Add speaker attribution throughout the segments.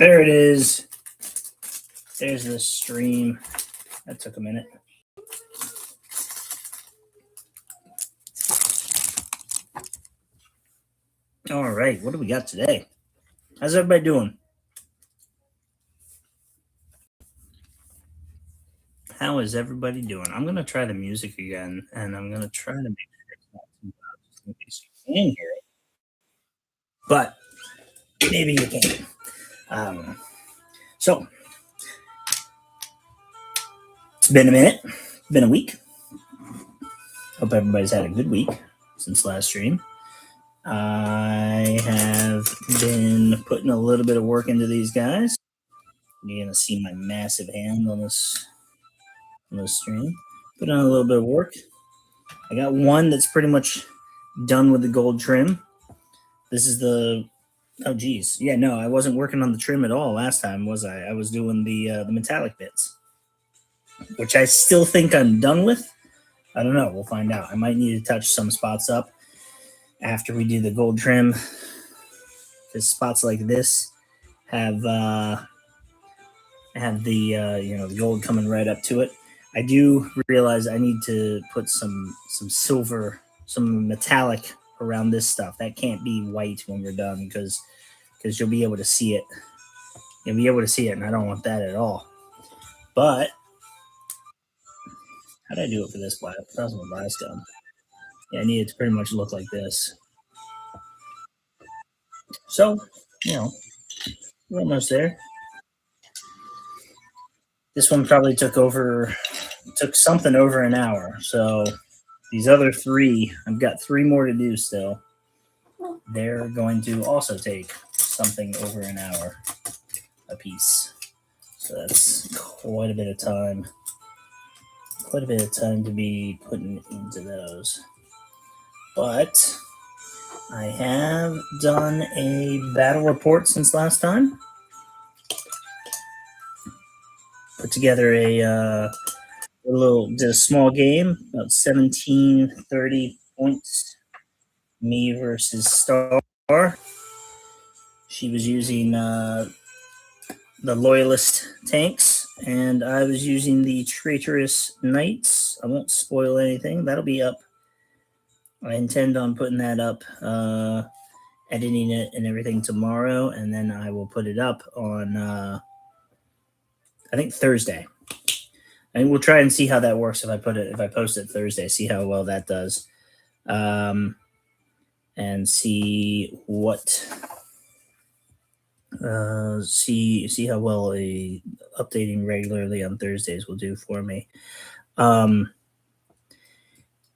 Speaker 1: There it is. There's the stream. That took a minute. All right, what do we got today? How's everybody doing? How is everybody doing? I'm going to try the music again, and I'm going to try to make sure it's not too loud, just in case you can hear it. But maybe you can't. So, it's been a minute. It's been a week. Hope everybody's had a good week since last stream. I have been putting a little bit of work into these guys. You're going to see my massive hand on this stream. Put on a little bit of work. I got one that's pretty much done with the gold trim. This is the... Oh, geez. Yeah, no, I wasn't working on the trim at all last time, was I? I was doing the metallic bits, which I still think I'm done with. I don't know. We'll find out. I might need to touch some spots up after we do the gold trim, because spots like this have the the gold coming right up to it. I do realize I need to put some silver, some metallic around this stuff. That can't be white when we're done, because you'll be able to see it. You'll be able to see it, and I don't want that at all. But how did I do it for this black? That was my last gun. Yeah, I need it to pretty much look like this. So, we're almost there. This one probably took something over an hour. So these other three, I've got 3 more to do still. They're going to also take something over an hour a piece. So that's quite a bit of time. Quite a bit of time to be putting into those. But I have done a battle report since last time. Put together a small game, about 17-30 points. Me versus Star. She was using the Loyalist tanks, and I was using the Traitorous Knights. I won't spoil anything. That'll be up. I intend on putting that up, editing it and everything tomorrow, and then I will put it up on, I think, Thursday. And we'll try and see how that works if I post it Thursday, see how well that does. And see what see how well updating regularly on Thursdays will do for me. It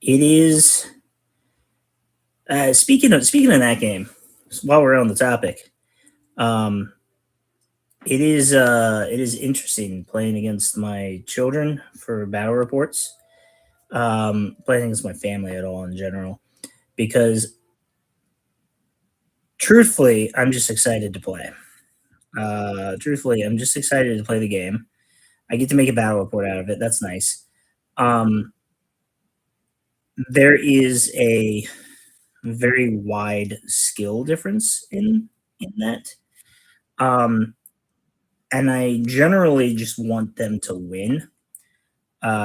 Speaker 1: is speaking of that game, while we're on the topic, it is interesting playing against my children for battle reports, playing against my family at all in general, because truthfully, I'm just excited to play. I'm just excited to play the game. I get to make a battle report out of it. That's nice. There is a very wide skill difference in that. And I generally just want them to win.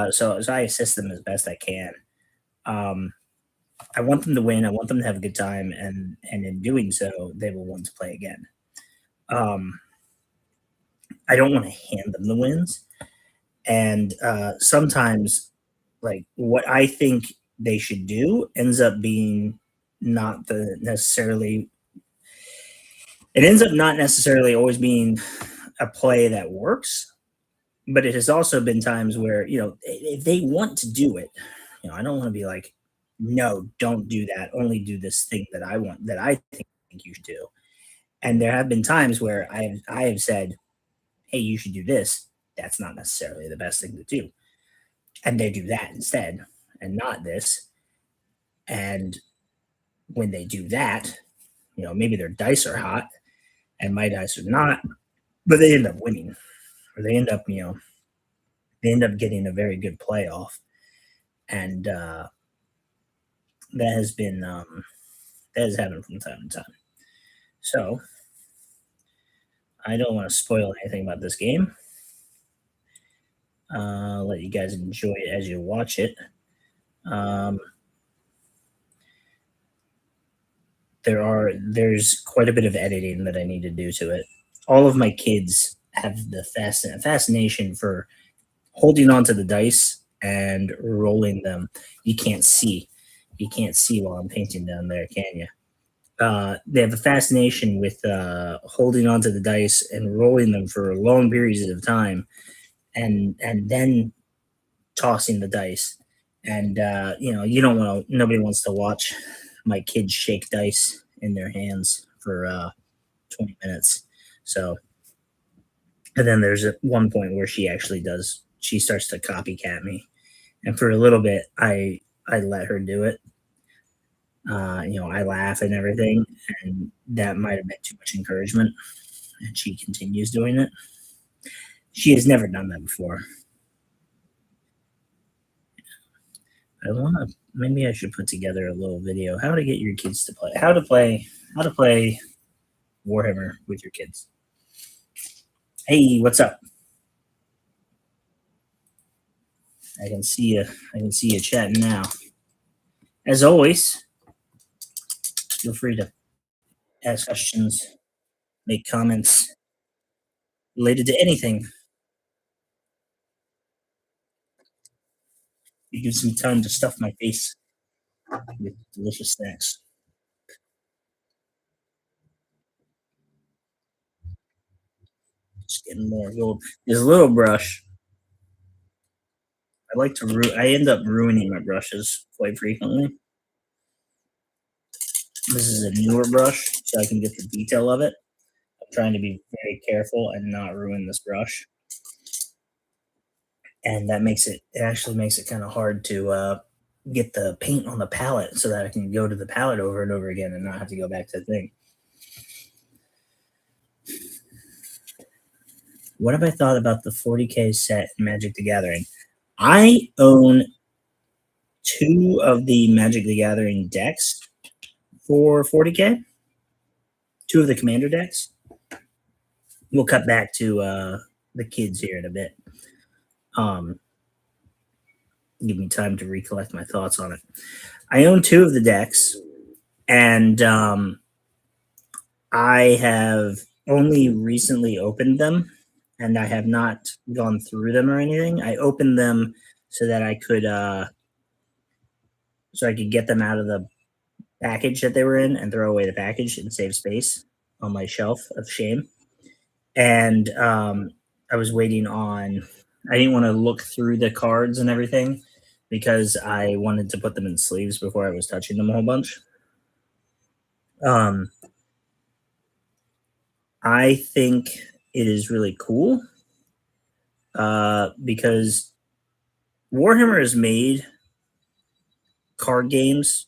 Speaker 1: So I assist them as best I can. I want them to win. I want them to have a good time, and in doing so, they will want to play again. I don't want to hand them the wins, and sometimes, like, what I think they should do ends up being not necessarily. It ends up not necessarily always being a play that works, but it has also been times where, if they want to do it, I don't want to be like, no, don't do that. Only do this thing that I want, that I think you should do. And there have been times where I have said, hey, you should do this. That's not necessarily the best thing to do. And they do that instead and not this. And when they do that, maybe their dice are hot and my dice are not, but they end up winning, or they end up getting a very good playoff. And that has happened from time to time. So I don't want to spoil anything about this game. Let you guys enjoy it as you watch it. Um, there's quite a bit of editing that I need to do to it. All of my kids have the fascination for holding onto the dice and rolling them. You can't see. You can't see while I'm painting down there, can you? They have a fascination with holding onto the dice and rolling them for long periods of time, and then tossing the dice. And you don't want to. Nobody wants to watch my kids shake dice in their hands for 20 minutes. So, and then there's one point where she actually does. She starts to copycat me, and for a little bit, I let her do it. I laugh and everything, and that might have been too much encouragement. And she continues doing it. She has never done that before. I want to. Maybe I should put together a little video how to get your kids to play. How to play Warhammer with your kids. Hey, what's up? I can see you. I can see you chatting now. As always, feel free to ask questions, make comments related to anything. It gives me time to stuff my face with delicious snacks. Just getting more gold. There's a little brush. I like to. I end up ruining my brushes quite frequently. This is a newer brush, so I can get the detail of it. I'm trying to be very careful and not ruin this brush, and that makes it. It actually makes it kind of hard to get the paint on the palette so that I can go to the palette over and over again and not have to go back to the thing. What have I thought about the 40K set in Magic the Gathering? I own 2 of the Magic the Gathering decks for 40K. 2 of the commander decks. We'll cut back to the kids here in a bit. Give me time to recollect my thoughts on it. I own 2 of the decks, and I have only recently opened them, and I have not gone through them or anything. I opened them so that I could get them out of the package that they were in and throw away the package and save space on my shelf of shame. And I was waiting on. I didn't want to look through the cards and everything because I wanted to put them in sleeves before I was touching them a whole bunch. I think it is really cool because Warhammer has made card games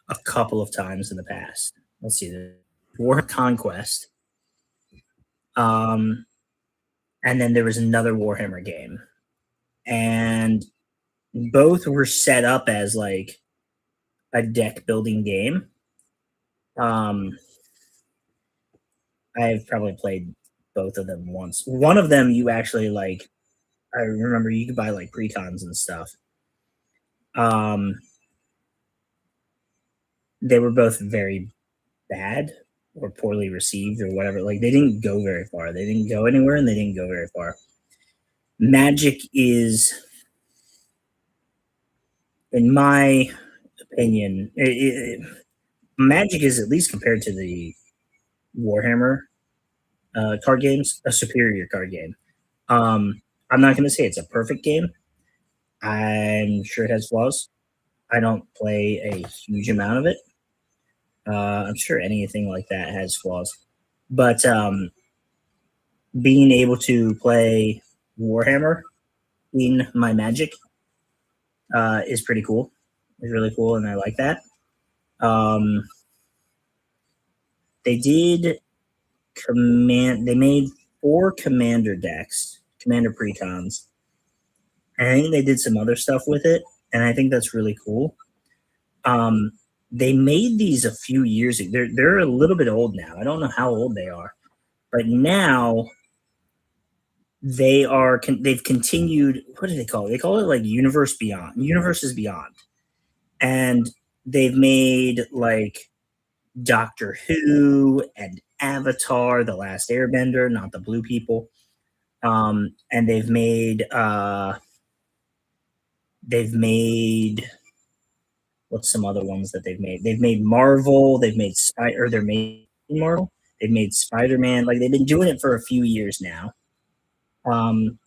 Speaker 1: a couple of times in the past. Let's see, Warhammer Conquest, and then there was another Warhammer game, and both were set up as like a deck building game. I've probably played both of them once. One of them you actually like. I remember you could buy like precons and stuff. They were both very bad or poorly received or whatever. Like they didn't go very far. They didn't go anywhere and they didn't go very far. Magic is, in my opinion, Magic is, at least compared to the Warhammer card games, a superior card game. I'm not going to say it's a perfect game. I'm sure it has flaws. I don't play a huge amount of it. I'm sure anything like that has flaws. But being able to play Warhammer in my Magic is pretty cool. It's really cool, and I like that. They did they made 4 commander decks, commander precons. And I think they did some other stuff with it, and I think that's really cool. They made these a few years ago. They're a little bit old now. I don't know how old they are, But now they've continued. What do they call it? They call it like Universes Beyond, and they've made like Doctor Who and Avatar, The Last Airbender, not the blue people. And they've made what's some other ones that they've made? They've made Marvel, they've made Spider, they're made Marvel, they've made Spider-Man. Like they've been doing it for a few years now. Um,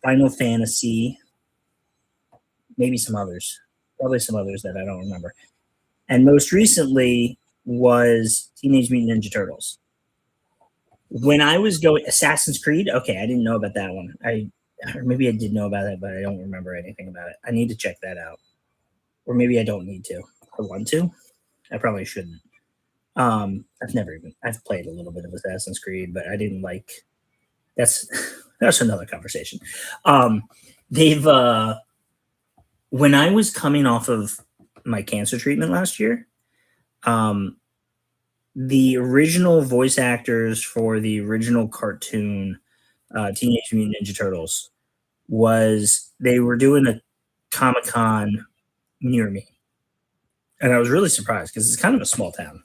Speaker 1: Final Fantasy, maybe some others, probably some others that I don't remember. And most recently was Teenage Mutant Ninja Turtles. When I was going Assassin's Creed, okay, I didn't know about that one. Or maybe I did know about it, but I don't remember anything about it. I need to check that out, or maybe I don't need to. I want to. I probably shouldn't. I've played a little bit of Assassin's Creed, but I didn't like. That's that's another conversation. They've When I was coming off of my cancer treatment last year, um, the original voice actors for the original cartoon Teenage Mutant Ninja Turtles they were doing a Comic Con near me, and I was really surprised because it's kind of a small town.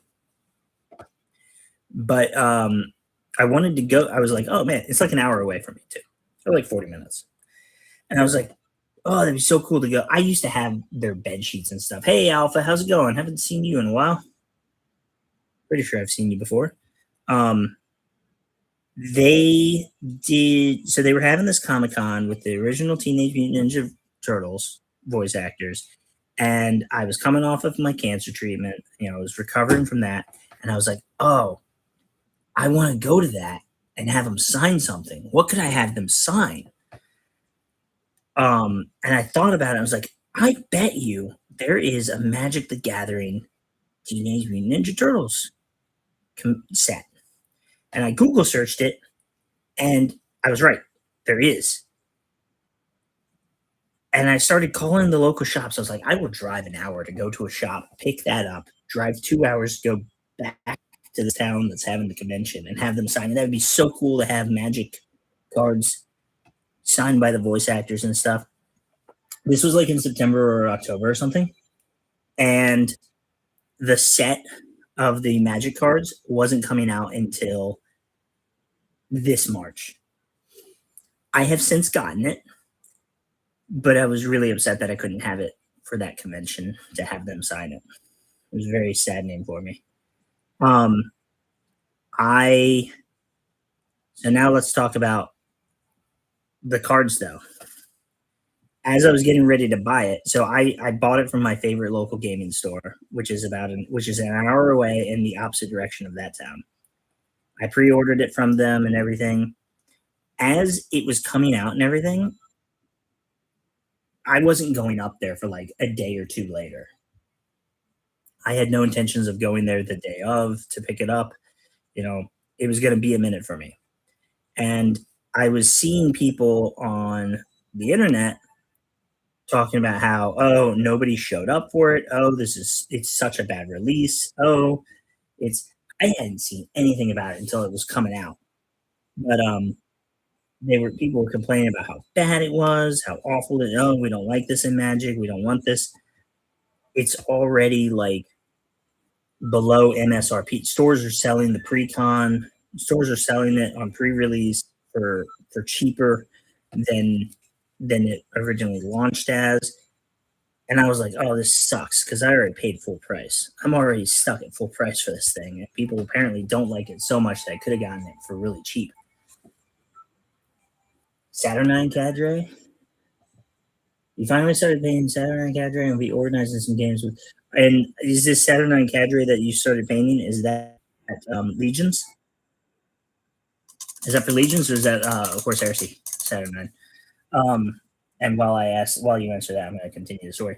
Speaker 1: But I wanted to go. I was like, oh man, it's like an hour away from me too, or like 40 minutes. And I was like, oh, that'd be so cool to go. I used to have their bed sheets and stuff. Hey, Alpha, how's it going? Haven't seen you in a while. Pretty sure I've seen you before. They did so they were having this Comic Con with the original Teenage Mutant Ninja Turtles voice actors, and I was coming off of my cancer treatment. I was recovering from that, and I was like, oh, I want to go to that and have them sign something. What could I have them sign? And I thought about it. I was like, I bet you there is a Magic the Gathering Teenage Mutant Ninja Turtles set. And I Google searched it, and I was right. There is. And I started calling the local shops. I was like, I will drive an hour to go to a shop, pick that up, drive 2 hours to go back to the town that's having the convention and have them sign it. That would be so cool to have Magic cards signed by the voice actors and stuff. This was like in September or October or something. And the set of the Magic cards wasn't coming out until this March. I have since gotten it, but I was really upset that I couldn't have it for that convention to have them sign it. It was very saddening for me. So now let's talk about the cards though. As I was getting ready to buy it, so I bought it from my favorite local gaming store, which is an hour away in the opposite direction of that town. I pre-ordered it from them and everything. As it was coming out and everything, I wasn't going up there for like a day or two later. I had no intentions of going there the day of to pick it up. It was going to be a minute for me. And I was seeing people on the internet talking about how, oh, nobody showed up for it. Oh, it's such a bad release. Oh, I hadn't seen anything about it until it was coming out. But people were complaining about how bad it was, how awful it. Oh, we don't like this in Magic. We don't want this. It's already like below MSRP. Stores are selling the pre-con. Stores are selling it on pre-release for cheaper than it originally launched as. And I was like, oh, this sucks because I already paid full price. I'm already stuck at full price for this thing. And people apparently don't like it so much that I could have gotten it for really cheap. Saturnine Cadre. You finally started paying Saturnine Cadre and we'll be organizing some games with. And is this Saturnine Cadre that you started painting? Is that Legions? Is that for Legions or is that Horse Heresy Saturnine? And while you answer that, I'm going to continue the story.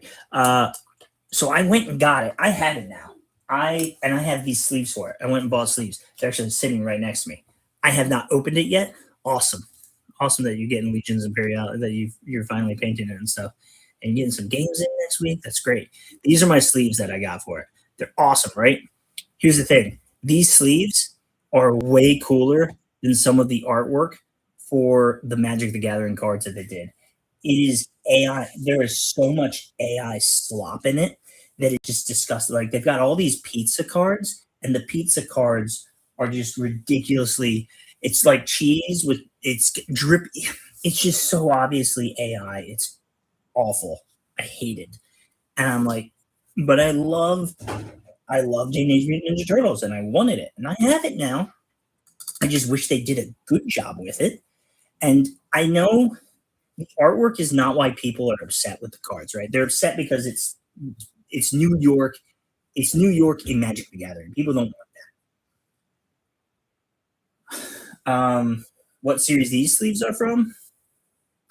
Speaker 1: So I went and got it. I have it now. I have these sleeves for it. I went and bought sleeves. They're actually sitting right next to me. I have not opened it yet. Awesome that you're getting Legions Imperialis, that you're finally painting it and stuff, and getting some games in next week. That's great. These are my sleeves that I got for it. They're awesome, right? Here's the thing: these sleeves are way cooler than some of the artwork for the Magic the Gathering cards that they did. It is AI. There is so much AI slop in it that it's just disgusting. Like they've got all these pizza cards, and the pizza cards are just ridiculously. It's like cheese with it's drip. It's just so obviously AI. It's awful. I hate it, and I'm like, but I love Teenage Mutant Ninja Turtles, and I wanted it, and I have it now. I just wish they did a good job with it. And I know the artwork is not why people are upset with the cards, right? They're upset because it's New York. It's New York in Magic the Gathering. People don't want that. What series these sleeves are from?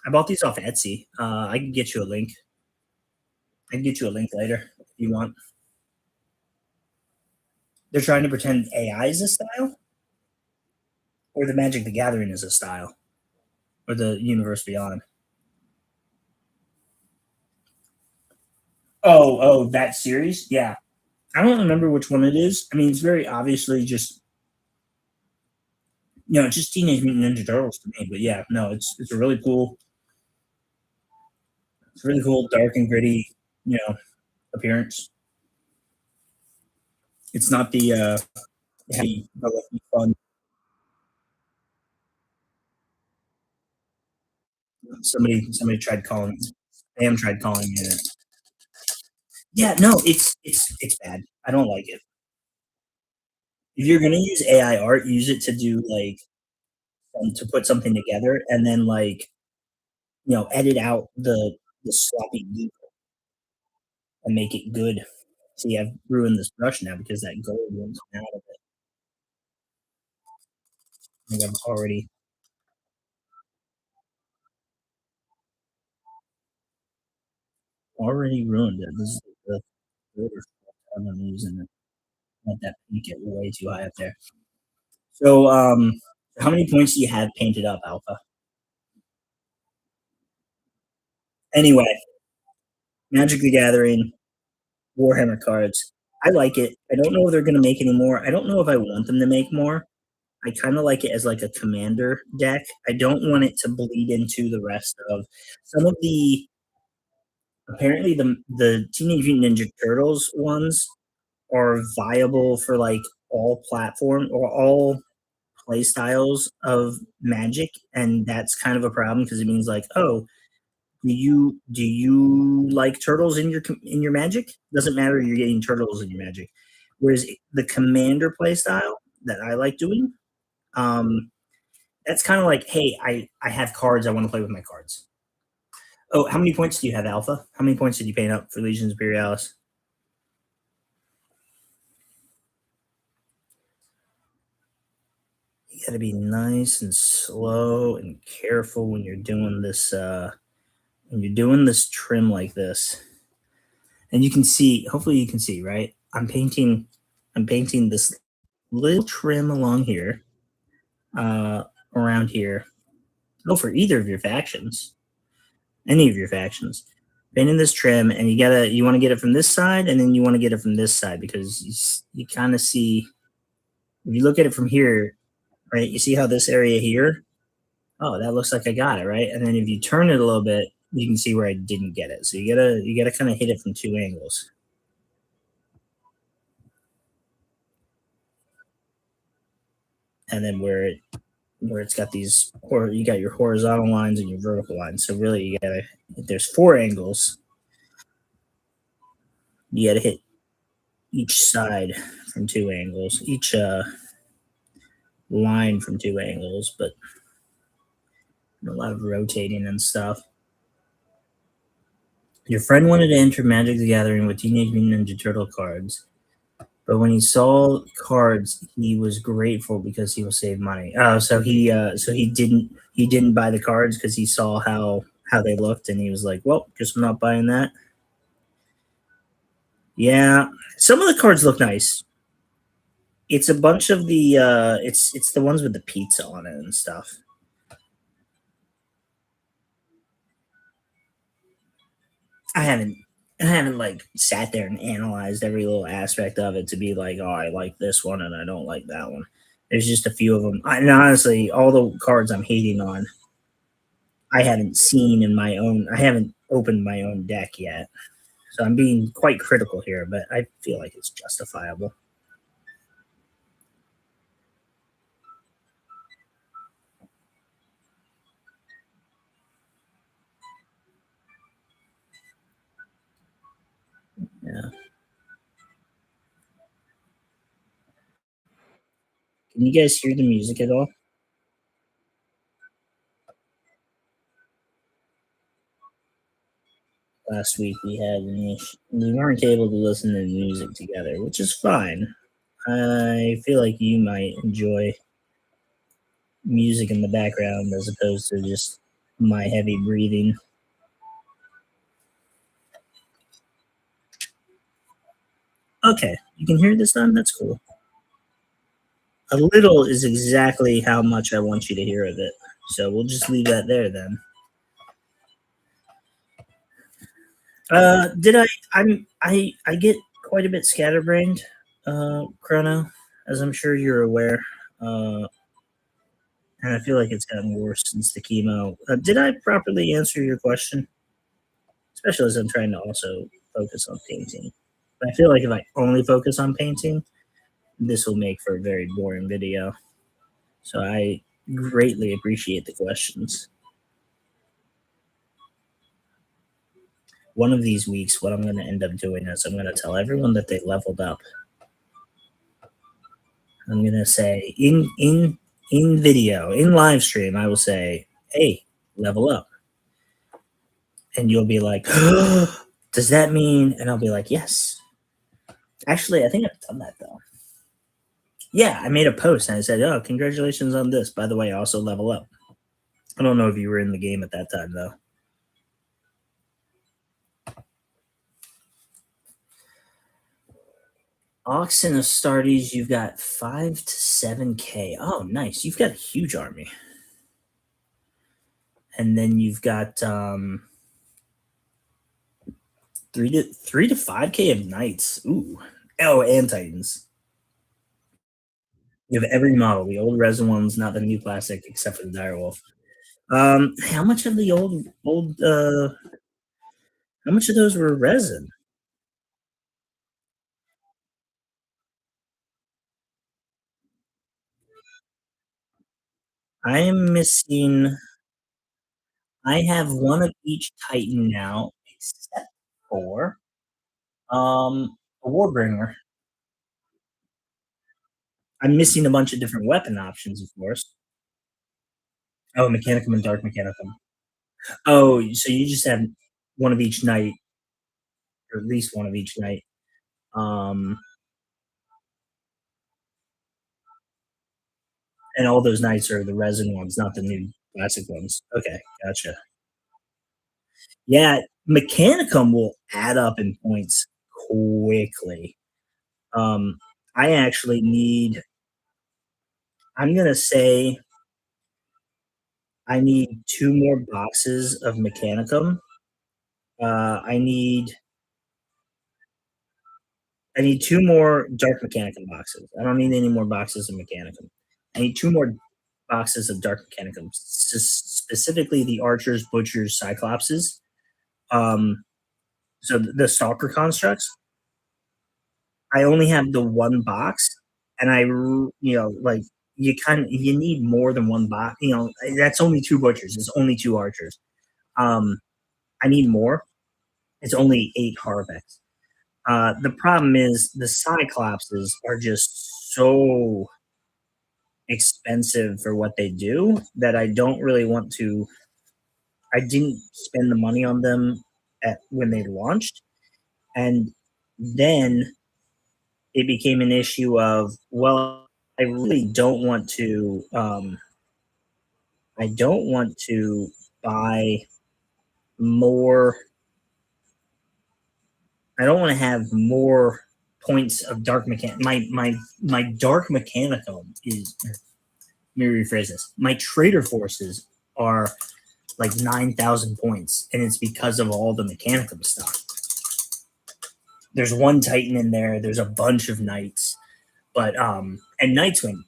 Speaker 1: I bought these off Etsy. I can get you a link. I can get you a link later if you want. They're trying to pretend AI is a style, or the Magic the Gathering is a style, or the Universe Beyond. That series? Yeah. I don't remember which one it is. I mean, it's very obviously just just Teenage Mutant Ninja Turtles to me. But yeah, no, it's a really cool, it's really cool, dark and gritty, appearance. It's not the heavy, fun. Somebody tried calling. Sam tried calling me it. Yeah, no, it's bad. I don't like it. If you're gonna use AI art, use it to do like to put something together, and then like edit out the sloppy geek and make it good. See, I've ruined this brush now because that gold won't come out of it. Like I've already ruined it. This is the third or fourth time I'm using it. Let that paint get way too high up there. So, how many points do you have painted up, Alpha? Anyway, Magic the Gathering, Warhammer cards. I like it. I don't know if they're going to make any more. I don't know if I want them to make more. I kind of like it as like a commander deck. I don't want it to bleed into the rest of some of the. Apparently, the Teenage Mutant Ninja Turtles ones are viable for like all platform or all play styles of Magic, and that's kind of a problem because it means like, oh, do you like turtles in your Magic? Doesn't matter. You're getting turtles in your Magic. Whereas the Commander play style that I like doing, um, that's kind of like, hey, I have cards. I want to play with my cards. Oh, how many points do you have, Alpha? How many points did you paint up for Legions Imperialis? You got to be nice and slow and careful when you're doing this. When you're doing this trim like this, and you can see. Hopefully, you can see. Right, I'm painting. I'm painting this little trim along here, uh, around here. Oh, for either of your factions, any of your factions, painting this trim, and you want to get it from this side, and then you want to get it from this side because you kind of see. If you look at it from here, right, you see how this area here. Oh, that looks like I got it, right? And then if you turn it a little bit, you can see where I didn't get it. So you gotta kind of hit it from two angles. And then where it's got these, or you got your horizontal lines and your vertical lines. So really you gotta, if there's four angles, you gotta hit each side from two angles, each line from two angles, but a lot of rotating and stuff. Your friend wanted to enter Magic the Gathering with Teenage Mutant Ninja Turtle cards. But when he saw cards, he was grateful because he will save money. So he didn't buy the cards because he saw how they looked, and he was like, "Well, guess I'm not buying that." Yeah, some of the cards look nice. It's a bunch of the it's the ones with the pizza on it and stuff. I haven't I haven't like sat there and analyzed every little aspect of it to be like, oh, I like this one and I don't like that one. There's just a few of them. And honestly, all the cards I'm hating on, I haven't seen in my own. I haven't opened my own deck yet, so I'm being quite critical here. But I feel like it's justifiable. Yeah. Can you guys hear the music at all? Last week we weren't able to listen to music together, which is fine. I feel like you might enjoy music in the background as opposed to just my heavy breathing. Okay, you can hear this time? That's cool. A little is exactly how much I want you to hear of it. So we'll just leave that there then. Did I get quite a bit scatterbrained, Chrono, as I'm sure you're aware. Uh, and I feel like it's gotten worse since the chemo. Did I properly answer your question? Especially as I'm trying to also focus on painting. But I feel like if I only focus on painting, this will make for a very boring video. So I greatly appreciate the questions. One of these weeks, what I'm going to end up doing is I'm going to tell everyone that they leveled up. I'm going to say in video, in live stream, I will say, "Hey, level up," and you'll be like, "Does that mean?" And I'll be like, "Yes." Actually, I think I've done that though. Yeah, I made a post and I said, "Oh, congratulations on this. By the way, I also level up." I don't know if you were in the game at that time though. Ox and Astartes, you've got 5 to 7K. Oh, nice. You've got a huge army. And then you've got 3 to 5K of knights. Ooh. Oh, and Titans. You have every model, the old resin ones, not the new plastic, except for the direwolf. How much of the old how much of those were resin? I am missing I have one of each Titan now, except for a Warbringer. I'm missing a bunch of different weapon options, of course. Oh, Mechanicum and Dark Mechanicum. Oh, so you just have one of each knight, or at least one of each knight. Um, and all those knights are the resin ones, not the new classic ones. Okay, gotcha. Yeah, Mechanicum will add up in points quickly. Um, I actually need. I'm gonna say I need 2 more boxes of Mechanicum. I need 2 more Dark Mechanicum boxes. I don't need any more boxes of Mechanicum. I need 2 more boxes of Dark Mechanicum, specifically the Archers, Butchers, Cyclopses. Um, so the Stalker constructs. I only have the one box, and like you need more than one box. That's only 2 Butchers. It's only 2 Archers. Um, I need more. It's only 8 Harvecks. The problem is the Cyclopses are just so expensive for what they do that I don't really want to. I didn't spend the money on them when they launched, and then it became an issue of, well, I really don't want to. I don't want to buy more. I don't want to have more points of dark mechanic. My dark mechanicum is. Let me rephrase this. My trader forces are like 9,000 points, and it's because of all the mechanicum stuff. There's one Titan in there. There's a bunch of knights, but and knights went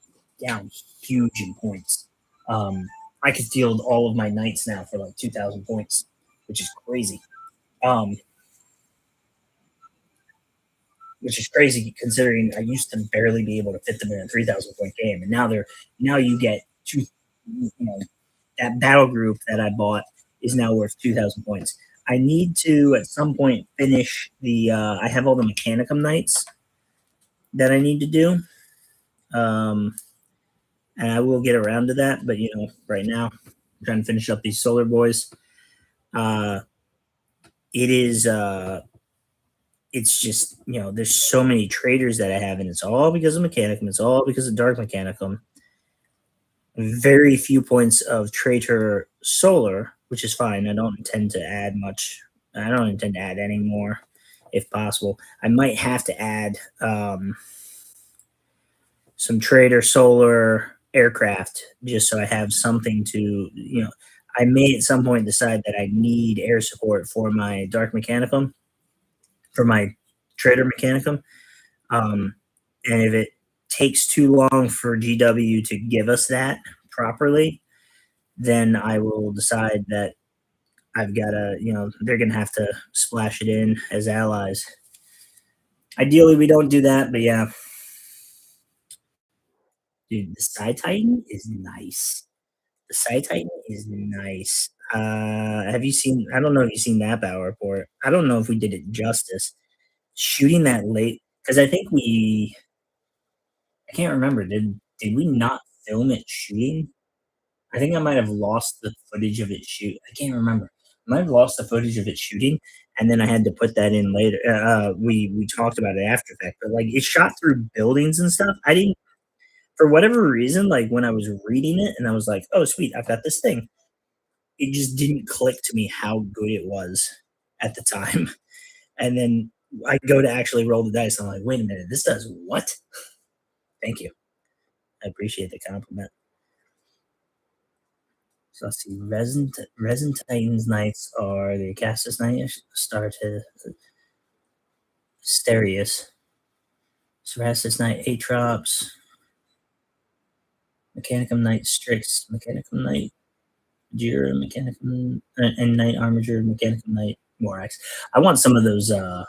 Speaker 1: down huge in points. Um, I could field all of my knights now for like 2,000 points, which is crazy. Um, which is crazy considering I used to barely be able to fit them in a 3,000 point game, and now you get two. You know, that battle group that I bought is now worth 2,000 points. I need to at some point finish the. I have all the Mechanicum Knights that I need to do, um, and I will get around to that. But right now, I'm trying to finish up these Solar Boys. Uh, it is. It's just there's so many traders that I have, and it's all because of Mechanicum. It's all because of Dark Mechanicum. Very few points of Traitor Solar, which is fine. I don't intend to add much. I don't intend to add any more, if possible. I might have to add some Traitor Solar aircraft just so I have something to. I may at some point decide that I need air support for my Dark Mechanicum, for my Traitor Mechanicum. And if it takes too long for GW to give us that properly, then I will decide that I've got to, they're going to have to splash it in as allies. Ideally, we don't do that, but yeah. Dude, the Side Titan is nice. The Side Titan is nice. Have you seen? I don't know if you've seen that battle report. I don't know if we did it justice. Shooting that late, because I think I can't remember. Did we not film it shooting? I think I might have lost the footage of it shoot. I can't remember. I might have lost the footage of it shooting, and then I had to put that in later. We talked about it after fact, but like it shot through buildings and stuff. I didn't, for whatever reason, like when I was reading it, and I was like, "Oh, sweet, I've got this thing." It just didn't click to me how good it was at the time, and then I go to actually roll the dice. And I'm like, "Wait a minute, this does what?" Thank you. I appreciate the compliment. So let's see. Resin Titans Knights are the Castus Knight, Started Asterius. Cerastus Knight, Atrops, Mechanicum Knight, Strix, Mechanicum Knight, Jira, Mechanicum, and Knight Armiger, Mechanicum Knight, Morax. I want some of those. I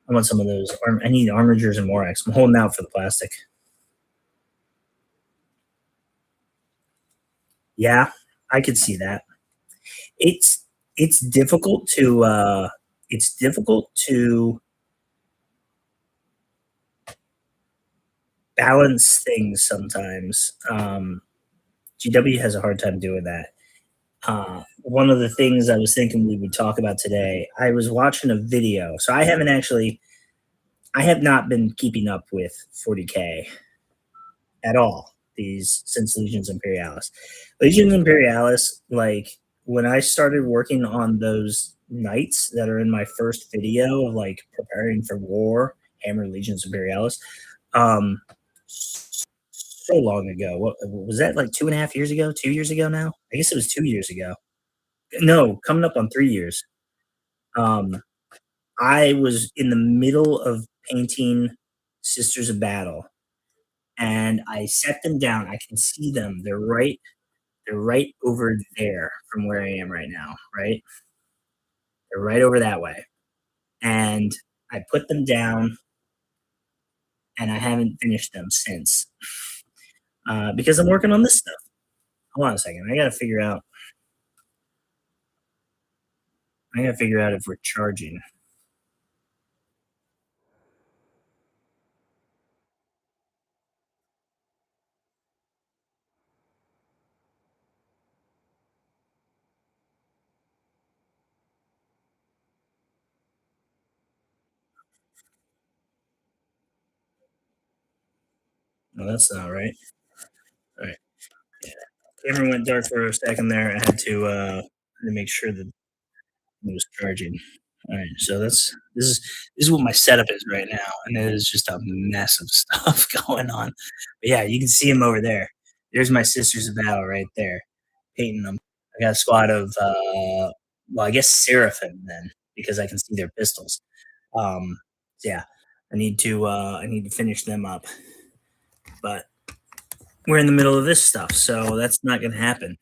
Speaker 1: want some of those. I need Armigers and Morax. I'm holding out for the plastic. Yeah, I could see that. It's difficult to balance things sometimes. GW has a hard time doing that. One of the things I was thinking we would talk about today, I was watching a video. So I have not been keeping up with 40K at all these since Legions Imperialis. Legions Imperialis, like when I started working on those knights that are in my first video of like preparing for war, Hammer Legions Imperialis, um, so long ago. What was that, like 2.5 years ago? 2 years ago now? I guess it was 2 years ago. No, coming up on 3 years. Um, I was in the middle of painting Sisters of Battle, and I set them down. I can see them. They're right over there from where I am right now, right? They're right over that way. And I put them down, and I haven't finished them since because I'm working on this stuff. Hold on a second. I gotta figure out if we're charging. No, that's not right. All right. Yeah. Camera went dark for a second there. I had to make sure that it was charging. All right, so this is what my setup is right now, and it is just a mess of stuff going on. But yeah, you can see them over there. There's my Sisters of Battle right there, painting them. I got a squad of well, I guess Seraphim then, because I can see their pistols. So yeah, I need to finish them up, but we're in the middle of this stuff, so that's not going to happen.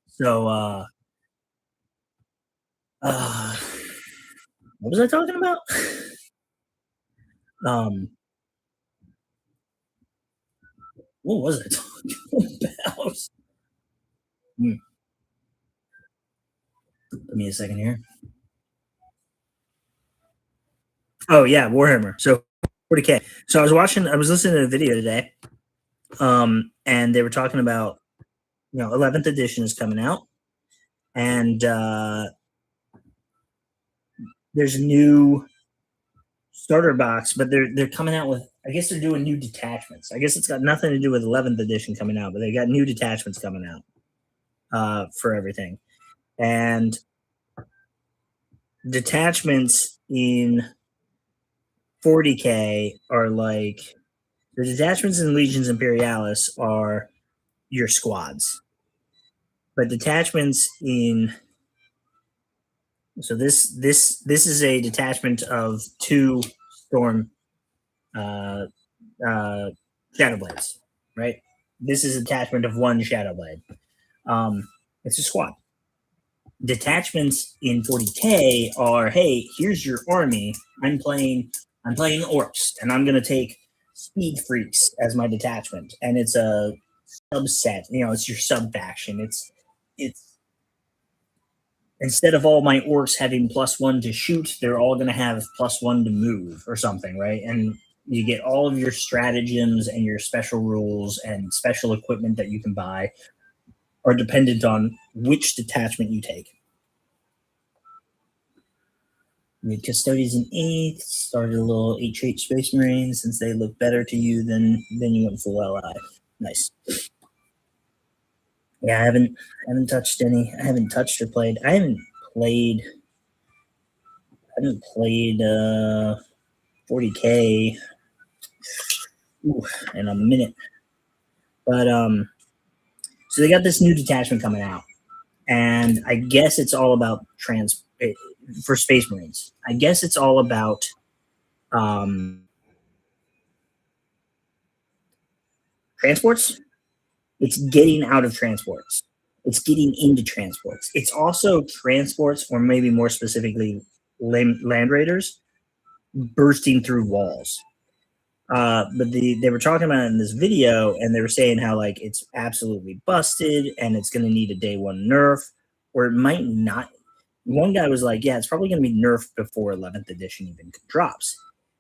Speaker 1: So uh, what was I talking about? um, what was I talking about? Hmm, give me a second here. Oh yeah, Warhammer. So 40K. So I was listening to a video today, and they were talking about 11th edition is coming out, and there's a new starter box, but they're coming out with. I guess they're doing new detachments. I guess it's got nothing to do with 11th edition coming out, but they got new detachments coming out for everything, and detachments in 40K are like the detachments in Legions Imperialis are your squads, but detachments in this is a detachment of two storm uh, uh, shadow blades, right? This is a detachment of one shadow blade. It's a squad. Detachments in 40K are, hey, here's your army. I'm playing orcs, and I'm gonna take speed freaks as my detachment, and it's a subset. It's your sub faction. It's instead of all my orcs having +1 to shoot, they're all going to have +1 to move or something, right? And you get all of your stratagems and your special rules and special equipment that you can buy are dependent on which detachment you take. The custodians in 8th started a little H8 Space Marines since they look better to you than you went full LI. Nice. Yeah, I haven't touched any. I haven't touched or played. I haven't played 40K in a minute. But so they got this new detachment coming out, and I guess it's all about for Space Marines. I guess it's all about transports. It's getting out of transports. It's getting into transports. It's also transports, or maybe more specifically, land raiders bursting through walls. But they were talking about it in this video, and they were saying how like it's absolutely busted, and it's going to need a day one nerf, or it might not. One guy was like, "Yeah, it's probably going to be nerfed before 11th edition even drops,"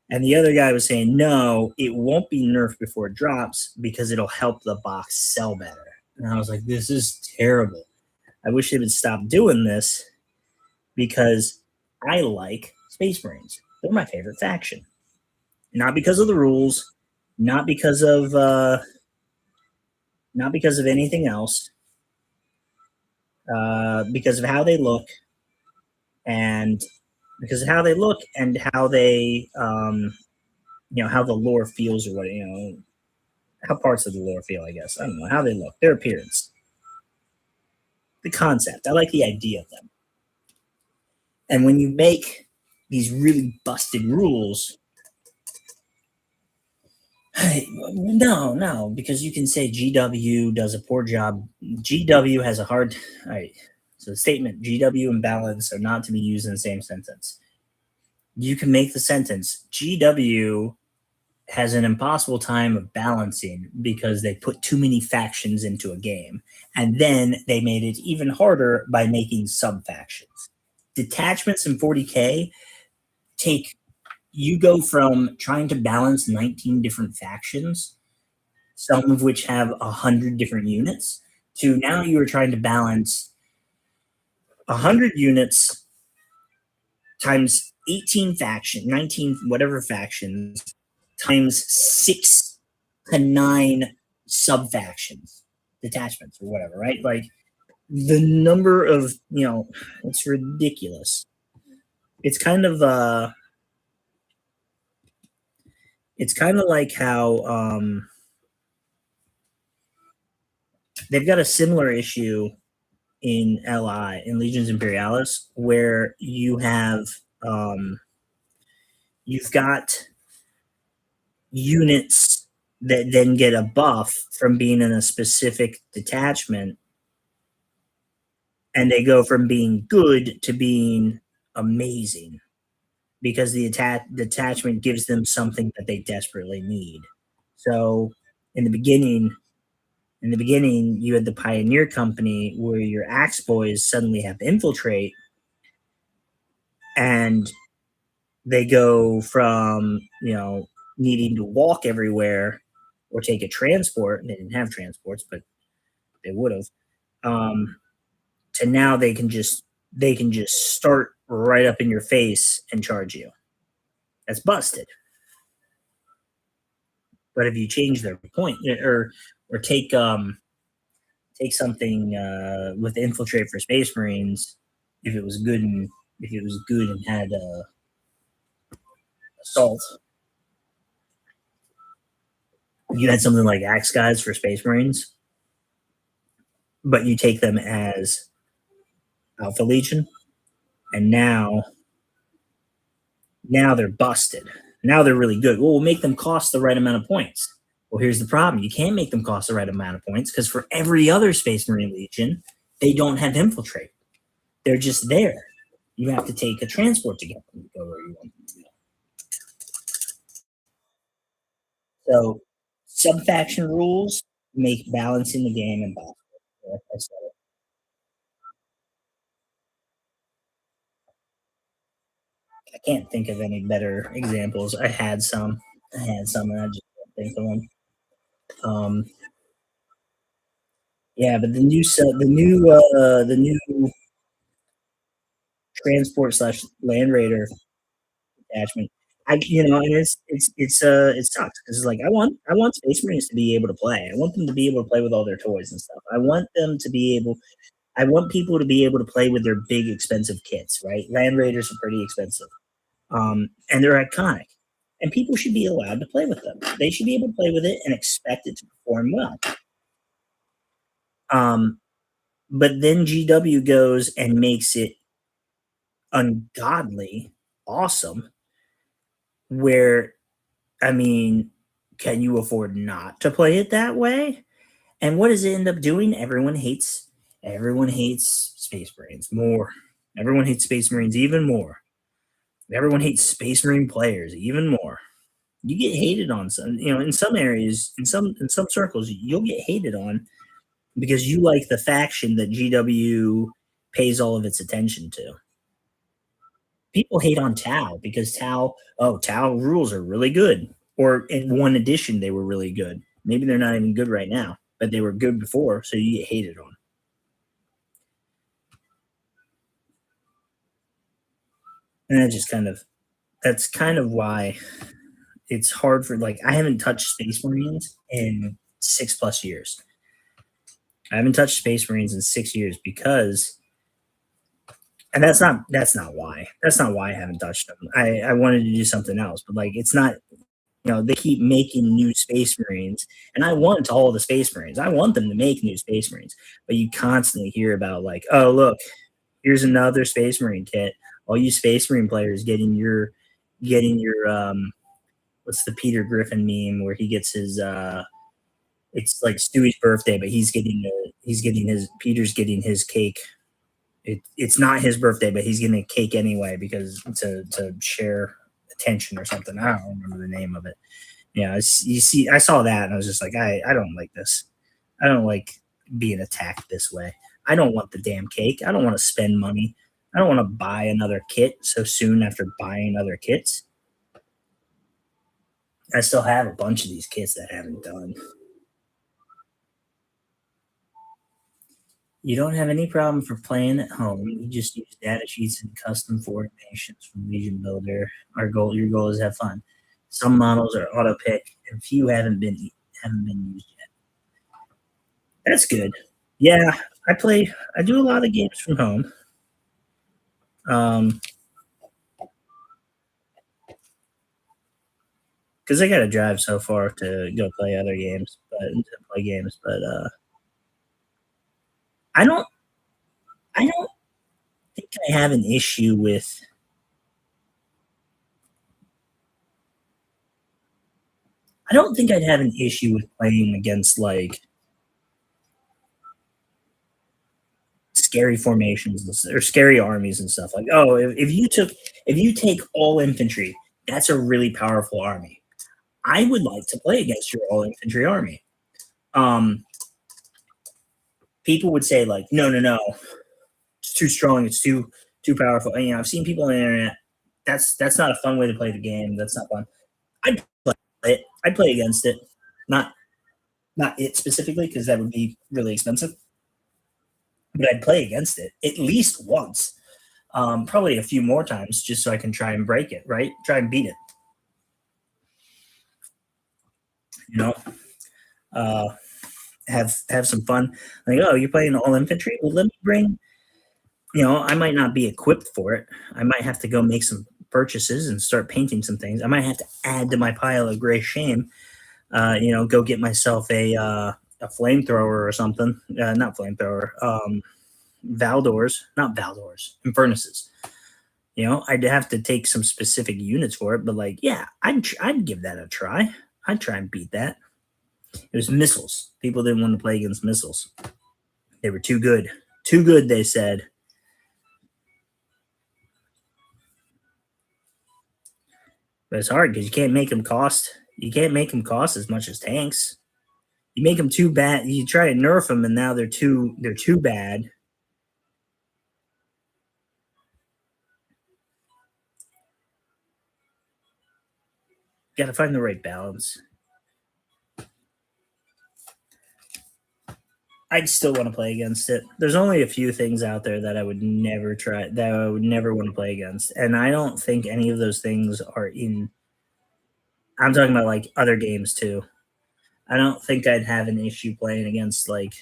Speaker 1: and the other guy was saying, "No, it won't be nerfed before it drops because it'll help the box sell better." And I was like, "This is terrible. I wish they would stop doing this because I like Space Marines. They're my favorite faction." Not because of the rules, not because of anything else, because of how they look, and because of how they look and how they how the lore feels, or what how parts of the lore feel. I guess I don't know how they look, their appearance, the concept. I like the idea of them, and when you make these really busted rules. No, because you can say GW does a poor job. GW has a hard. All right. So the statement GW and balance are not to be used in the same sentence. You can make the sentence GW has an impossible time of balancing because they put too many factions into a game. And then they made it even harder by making sub factions. Detachments in 40K you go from trying to balance 19 different factions, some of which have 100 different units, to now you are trying to balance 100 units times 18 faction, 19 whatever factions, times 6 to 9 sub factions, detachments or whatever, right? Like the number of, it's ridiculous. It's kind of like how they've got a similar issue in LI, in Legions Imperialis, where you've got units that then get a buff from being in a specific detachment, and they go from being good to being amazing because the detachment gives them something that they desperately need. So in the beginning, you had the Pioneer Company where your Axe Boys suddenly have infiltrate, and they go from needing to walk everywhere or take a transport. They didn't have transports, but they would have. Um, to now they can just start right up in your face and charge you. That's busted. But if you change their point, or take something with infiltrate for Space Marines, if it was good and had assault, you had something like Axe Guys for Space Marines, but you take them as Alpha Legion, and now they're busted. Now they're really good. Well, we'll make them cost the right amount of points. Well, here's the problem. You can't make them cost the right amount of points because for every other Space Marine Legion, they don't have infiltrate. They're just there. You have to take a transport to get them to go where you want them to go. So sub-faction rules make balancing the game impossible. Like I said, I can't think of any better examples. And I just can't think of them. Um, yeah, but the new transport slash land raider attachment. And it sucks because it's like I want Space Marines to be able to play. I want them to be able to play with all their toys and stuff. I want people to be able to play with their big expensive kits. Right, Land Raiders are pretty expensive, and they're iconic, and people should be allowed to play with them. They should be able to play with it and expect it to perform well. Um, but then GW goes and makes it ungodly awesome, where I mean, can you afford not to play it that way? And what does it end up doing? Everyone hates Space Marines more. Everyone hates Space Marines even more. Everyone hates Space Marine players even more. You get hated on in some areas, in some circles, you'll get hated on because you like the faction that GW pays all of its attention to. People hate on Tau because Tau rules are really good. Or in one edition, they were really good. Maybe they're not even good right now, but they were good before, so you get hated on. And that's kind of why it's hard for I haven't touched Space Marines in 6+ years. I haven't touched Space Marines in 6 years because, and that's not why. That's not why I haven't touched them. I wanted to do something else, but it's not. They keep making new Space Marines, and I want all the Space Marines. I want them to make new Space Marines, but you constantly hear about oh look, here's another Space Marine kit. All you Space Marine players getting your what's the Peter Griffin meme where he gets his it's like Stewie's birthday, but Peter's getting his cake. It's not his birthday, but he's getting a cake anyway because to share attention or something. I don't remember the name of it. Yeah, you see, I saw that and I was just like, I don't like this. I don't like being attacked this way. I don't want the damn cake. I don't want to spend money. I don't want to buy another kit so soon after buying other kits. I still have a bunch of these kits that I haven't done. You don't have any problem for playing at home. You just use data sheets and custom formations from Legion Builder. Your goal is to have fun. Some models are auto pick, and few haven't been used yet. That's good. Yeah, I do a lot of games from home. Because I got to drive so far to go play other games, but I don't I don't think I have an issue with I don't think I'd have an issue with playing against like scary formations or scary armies and stuff. Like, oh, if you take all infantry, that's a really powerful army. I would like to play against your all infantry army. Um, People would say like, no, no, no, it's too strong, it's too powerful. And, you know, I've seen people on the internet. That's not a fun way to play the game. That's not fun. I'd play it. I'd play against it. Not not it specifically because that would be really expensive. But I'd play against it at least once, probably a few more times, just so I can try and break it. Right, try and beat it. You know, uh, have some fun. Like, oh, you're playing all infantry. Well, let me bring. You know, I might not be equipped for it. I might have to go make some purchases and start painting some things. I might have to add to my pile of gray shame. You know, go get myself a flamethrower or something. Not flamethrower. Valdors, not Valdors, Infernuses. You know, I'd have to take some specific units for it, but like, yeah, I'd give that a try. I'd try and beat that. It was missiles. People didn't want to play against missiles. They were too good. Too good, they said. But it's hard because you can't make them cost. You can't make them cost as much as tanks. You make them too bad. You try to nerf them, and now they're too bad. Got to find the right balance. I'd still want to play against it. There's only a few things out there that I would never try, that I would never want to play against, and I don't think any of those things are in. I'm talking about like other games too. I don't think I'd have an issue playing against like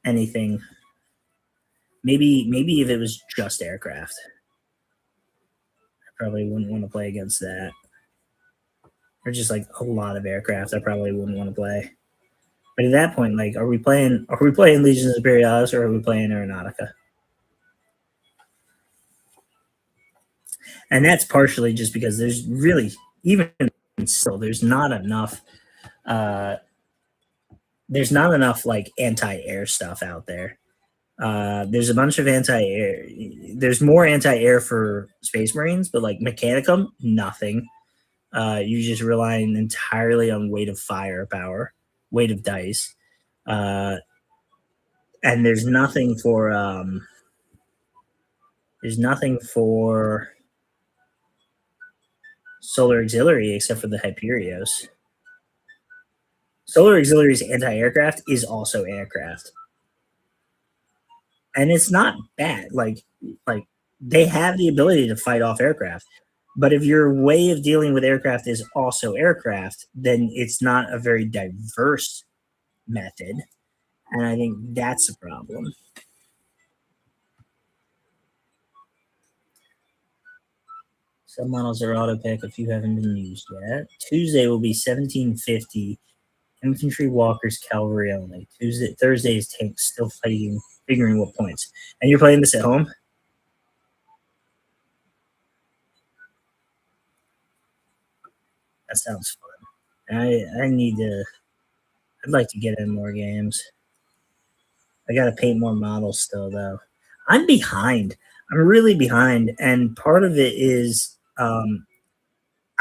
Speaker 1: anything. Maybe if it was just aircraft, I probably wouldn't want to play against that. Or just like a lot of aircraft, I probably wouldn't want to play. But at that point, like, are we playing Legions Imperialis or are we playing Aeronautica? And that's partially just because there's really, even still, uh there's not enough like anti-air stuff out there. There's a bunch of anti-air. There's more anti-air for Space Marines, but like Mechanicum, nothing. You're just relying entirely on weight of firepower, weight of dice, uh, and there's nothing for Solar Auxiliary except for the Hyperios. Solar Auxiliary's anti-aircraft is also aircraft, and it's not bad. Like they have the ability to fight off aircraft, but if your way of dealing with aircraft is also aircraft, then it's not a very diverse method, and I think that's a problem. Some models are auto pick. A few haven't been used yet. Tuesday will be 1750. Infantry, walkers, cavalry only. Thursday is tanks still fighting, figuring what points. And you're playing this at home? That sounds fun. I need to. I'd like to get in more games. I got to paint more models still, though. I'm behind. I'm really behind, and part of it is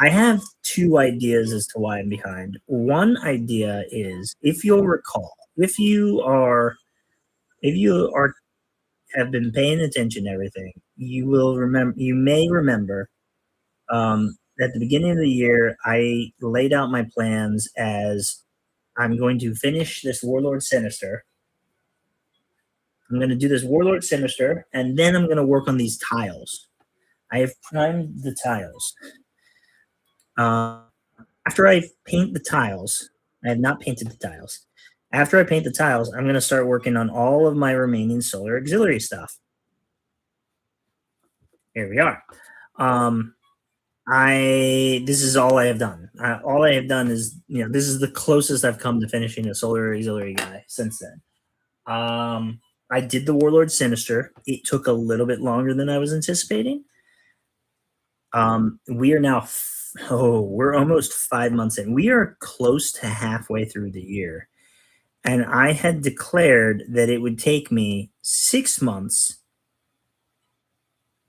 Speaker 1: I have two ideas as to why I'm behind. One idea is, if you'll recall, if you are have been paying attention to everything, you will remember. You may remember at the beginning of the year, I laid out my plans as I'm going to finish this Warlord Sinister. I'm going to do this Warlord Sinister, and then I'm going to work on these tiles. I have primed the tiles. Uh, After I paint the tiles, I have not painted the tiles. After I paint the tiles, I'm going to start working on all of my remaining solar auxiliary stuff. Here we are. This is all I have done. All I have done is, this is the closest I've come to finishing a solar auxiliary guy since then. I did the Warlord Sinister. It took a little bit longer than I was anticipating. We are now Oh, we're almost 5 months in. We are close to halfway through the year. And I had declared that it would take me 6 months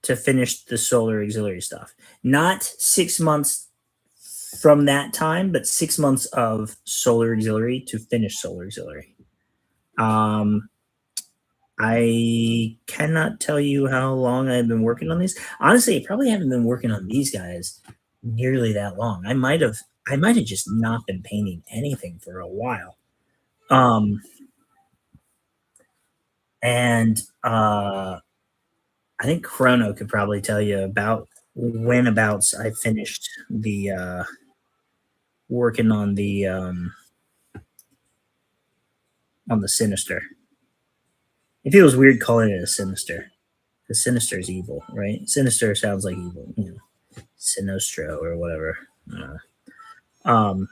Speaker 1: to finish the solar auxiliary stuff. Not 6 months from that time, but 6 months of solar auxiliary to finish solar auxiliary. Um, I cannot tell you how long I've been working on these. Honestly, I probably haven't been working on these guys nearly that long. I might have just not been painting anything for a while. Um, and I think Chrono could probably tell you about when abouts I finished the working on the Sinister. It feels weird calling it a Sinister because Sinister is evil, right? Sinister sounds like evil, Sinistro or whatever. Um,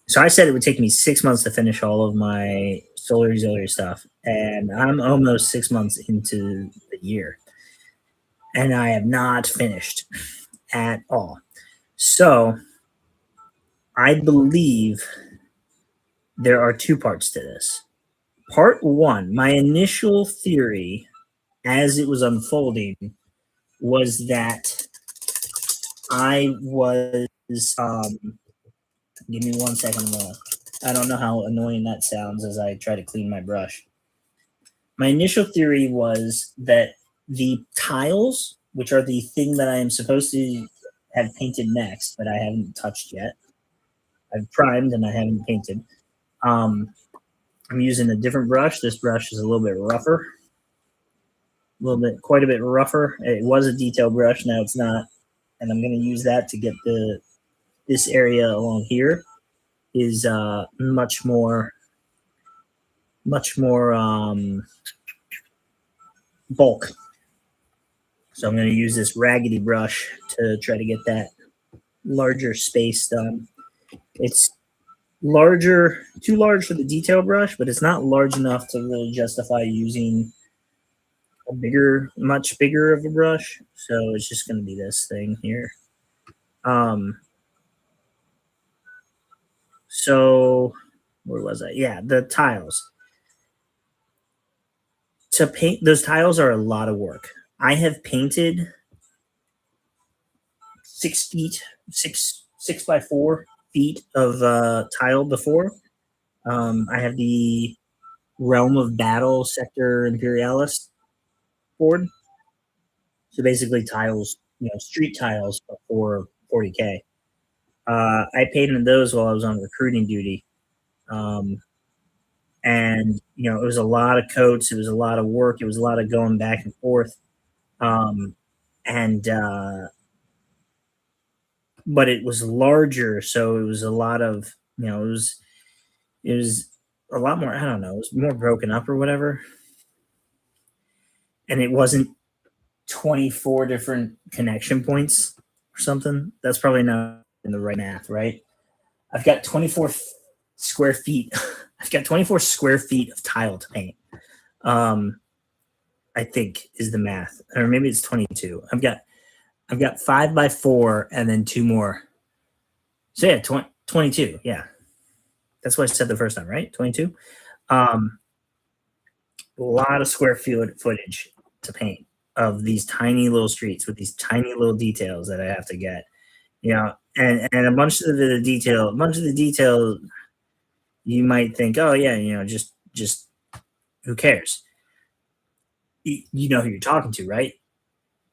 Speaker 1: so I said it would take me 6 months to finish all of my solar auxiliary stuff, and I'm almost 6 months into the year, and I have not finished at all. So I believe there are two parts to this. Part one, my initial theory as it was unfolding was that I was give me 1 second. I don't know how annoying that sounds as I try to clean my brush. My initial theory was that the tiles, which are the thing that I am supposed to have painted next, but I haven't touched yet. I've primed and I haven't painted. I'm using a different brush. This brush is a little bit rougher, quite a bit rougher. It was a detail brush, now it's not, and I'm going to use that to get this area along here is much more bulk. So I'm going to use this raggedy brush to try to get that larger space done. It's larger, too large for the detail brush, but it's not large enough to really justify using much bigger of a brush. So it's just going to be this thing here. So where was I? Yeah, the tiles. To paint those tiles are a lot of work. I have painted 6 feet, 6 by 4 feet of tile before. I have the Realm of Battle Sector Imperialis board. So basically tiles, street tiles for 40K. I painted those while I was on recruiting duty. And it was a lot of coats, it was a lot of work, it was a lot of going back and forth. And but it was larger, so it was a lot of it was a lot more, I don't know, it was more broken up or whatever. And it wasn't 24 different connection points or something. That's probably not in the right math, right? I've got 24 square feet. I've got 24 square feet of tile to paint. I think is the math, or maybe it's 22. I've got 5 by 4 and then two more. So yeah, 22. Yeah, that's what I said the first time, right? 22. A lot of square footage to paint of these tiny little streets with these tiny little details that I have to get. And a bunch of the detail, you might think, oh yeah, just who cares? You know who you're talking to, right?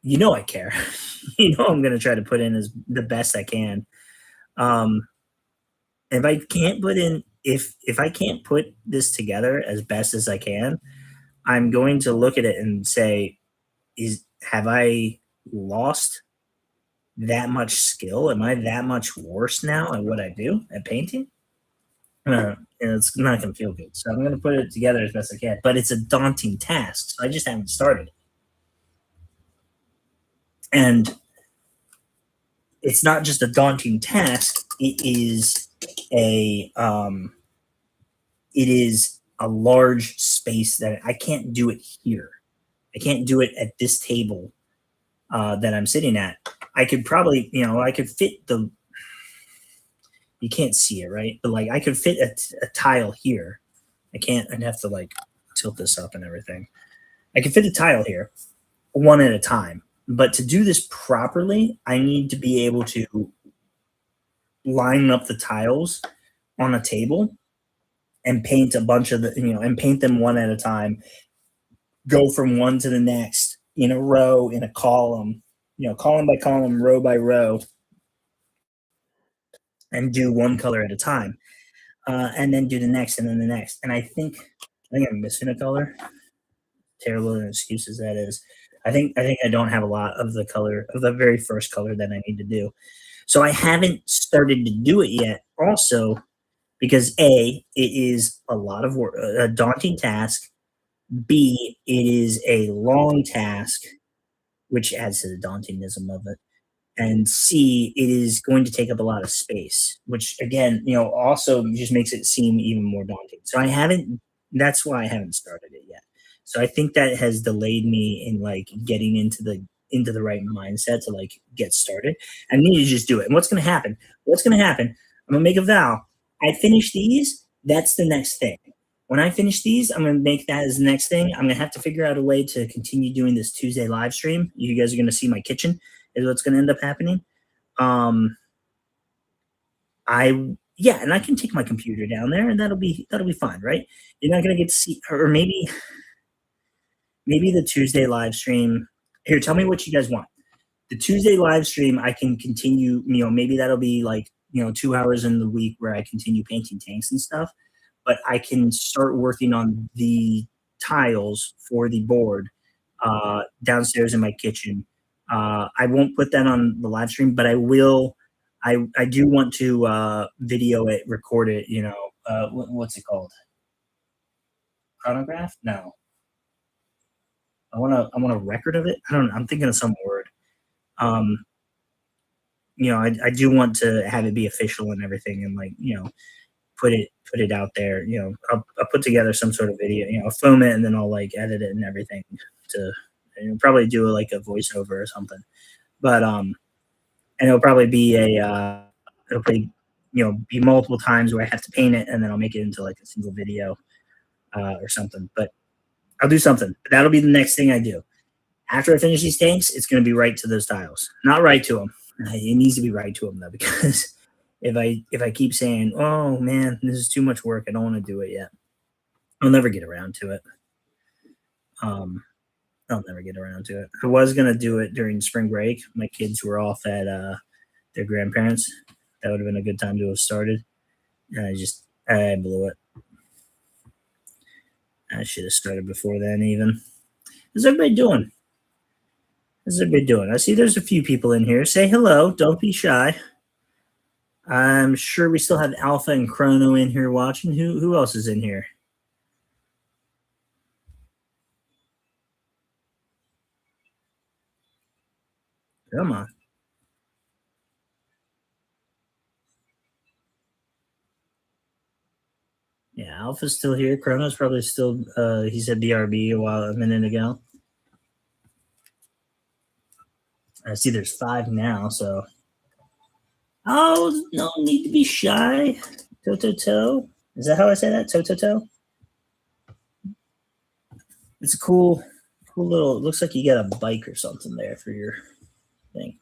Speaker 1: I care. I'm going to try to put in as the best I can. If I can't put in, if I can't put this together as best as I can, I'm going to look at it and say, have I lost that much skill? Am I that much worse now at what I do at painting? And it's not going to feel good. So I'm going to put it together as best I can. But it's a daunting task. So I just haven't started. And it's not just a daunting task. It is a large space that I can't do it here. I can't do it at this table that I'm sitting at. I could probably, I could fit the. You can't see it, right? But like, I could fit a tile here. I can't. I'd have to like tilt this up and everything. I can fit a tile here, one at a time. But to do this properly, I need to be able to line up the tiles on a table and paint a bunch of the, and paint them one at a time, go from one to the next in a row, in a column, column by column, row by row, and do one color at a time. And then do the next and then the next. And I think I'm missing a color. Terrible an excuse as that is. I think I don't have a lot of the color of the very first color that I need to do. So I haven't started to do it yet. Also, because it is a lot of work, a daunting task. B, it is a long task, which adds to the dauntingism of it. And C, it is going to take up a lot of space, which again, also just makes it seem even more daunting. So I haven't. That's why I haven't started it yet. So I think that has delayed me in like getting into the right mindset to like get started. I need to just do it. And what's going to happen? What's going to happen? I'm gonna make a vow. I finish these. That's the next thing. When I finish these, I'm going to make that as the next thing. I'm going to have to figure out a way to continue doing this Tuesday live stream. You guys are going to see my kitchen is what's going to end up happening. Um, I yeah, and I can take my computer down there, and that'll be fine, right? You're not going to get to see, or maybe the Tuesday live stream. Here, tell me what you guys want. The Tuesday live stream, I can continue. Maybe that'll be like 2 hours in the week where I continue painting tanks and stuff. But I can start working on the tiles for the board downstairs in my kitchen. I won't put that on the live stream, but I will. I do want to video it, record it. What's it called? Chronograph? No, I want a record of it. I don't know. I'm thinking of some word. Um, I do want to have it be official and everything, and like put it out there. I'll put together some sort of video. I'll film it and then I'll like edit it and everything to probably do like a voiceover or something. But and it'll probably be it'll probably be multiple times where I have to paint it and then I'll make it into like a single video or something. But I'll do something. That'll be the next thing I do. After I finish these tanks, it's going to be right to those tiles. Not right to them. It needs to be right to them though, because if I keep saying, "Oh man, this is too much work. I don't want to do it yet," I'll never get around to it. Um, I'll never get around to it. I was gonna do it during spring break. My kids were off at their grandparents. That would have been a good time to have started. And I blew it. I should have started before then. Even. How's everybody doing? How's everybody doing? I see there's a few people in here. Say hello. Don't be shy. I'm sure we still have Alpha and Chrono in here watching. Who else is in here? Come on. Yeah, Alpha's still here. Chrono's probably still he said BRB a minute ago. I see there's 5 now, so oh, no need to be shy. Toe. Is that how I say that? Toe? It's a cool little. It looks like you got a bike or something there for your thing.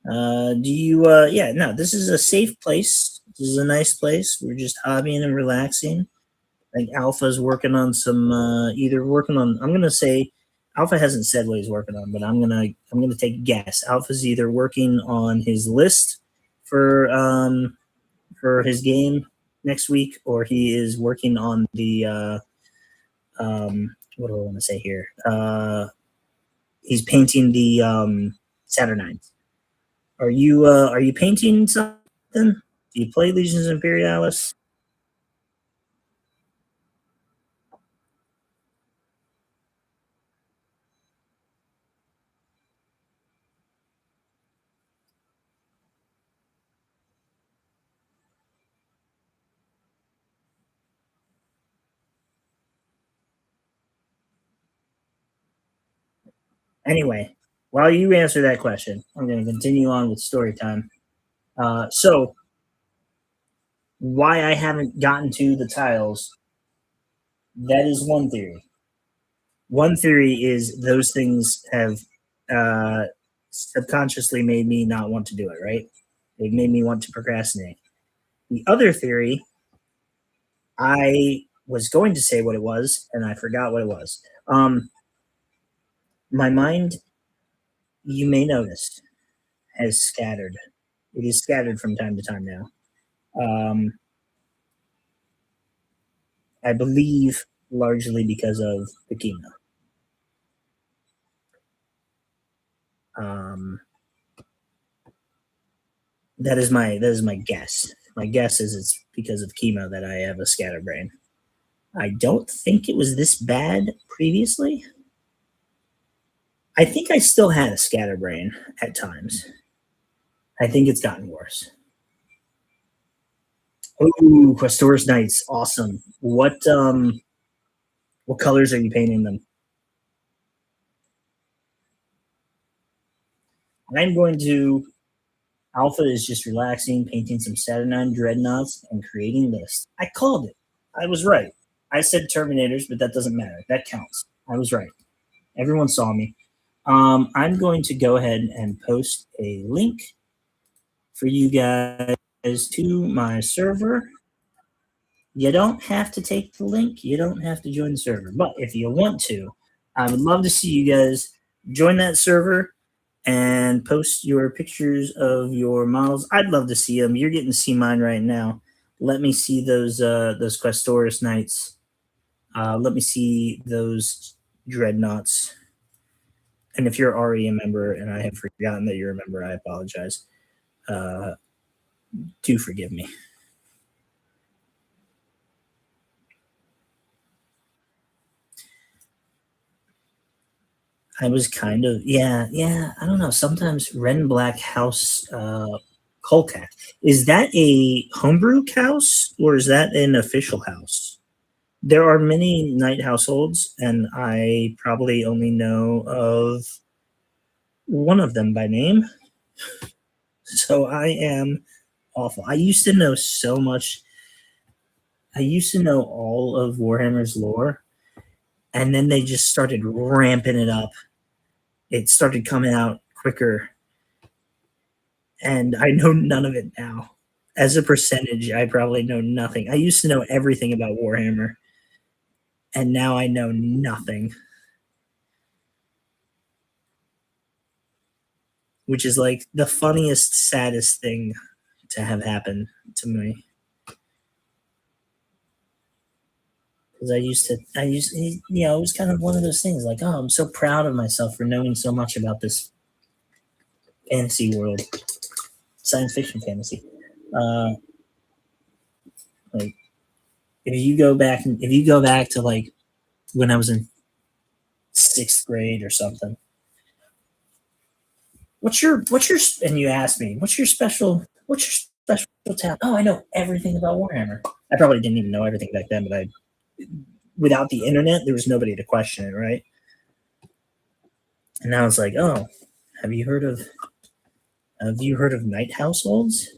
Speaker 1: Do you? Yeah, no. This is a safe place. This is a nice place. We're just hobbying and relaxing. Like Alpha's working on some. Either working on. I'm gonna say, Alpha hasn't said what he's working on, but I'm gonna take a guess. Alpha's either working on his list for his game next week, or he is working on the what do I want to say here? He's painting the Saturnines. Are you painting something? Do you play Legions Imperialis? Anyway, while you answer that question, I'm going to continue on with story time. So, why I haven't gotten to the tiles, that is one theory. One theory is those things have uh, subconsciously made me not want to do it, right? They've made me want to procrastinate. The other theory, I was going to say what it was, and I forgot what it was. My mind, you may notice, has scattered. It is scattered from time to time now. Um, I believe largely because of the chemo. Um, that is my guess. My guess is it's because of chemo that I have a scatterbrain. I don't think it was this bad previously. I think I still had a scatterbrain at times. I think it's gotten worse. Ooh, Questoris Knights, awesome. What colors are you painting them? I'm going to Alpha is just relaxing, painting some Saturnine dreadnoughts and creating lists. I called it. I was right. I said Terminators, but that doesn't matter. That counts. I was right. Everyone saw me. I'm going to go ahead and post a link for you guys to my server. You don't have to take the link. You don't have to join the server. But if you want to, I would love to see you guys join that server and post your pictures of your models. I'd love to see them. You're getting to see mine right now. Let me see those Questoris Knights. Let me see those Dreadnoughts. And if you're already a member and I have forgotten that you're a member, I apologize. Do forgive me. I was kind of yeah. I don't know. Sometimes Ren Black House Kolkak. Is that a homebrew house or is that an official house? There are many knight households, and I probably only know of one of them by name. So I am awful. I used to know so much. I used to know all of Warhammer's lore, and then they just started ramping it up. It started coming out quicker, and I know none of it now. As a percentage, I probably know nothing. I used to know everything about Warhammer, and now I know nothing. Which is like the funniest, saddest thing to have happened to me. Because it was kind of one of those things like, oh, I'm so proud of myself for knowing so much about this fantasy world, science fiction fantasy. Uh, like, if you go back to like when I was in sixth grade or something, and you asked me, what's your special talent? Oh, I know everything about Warhammer. I probably didn't even know everything back then, but without the internet, there was nobody to question it, right? And now it's like, oh, have you heard of night households?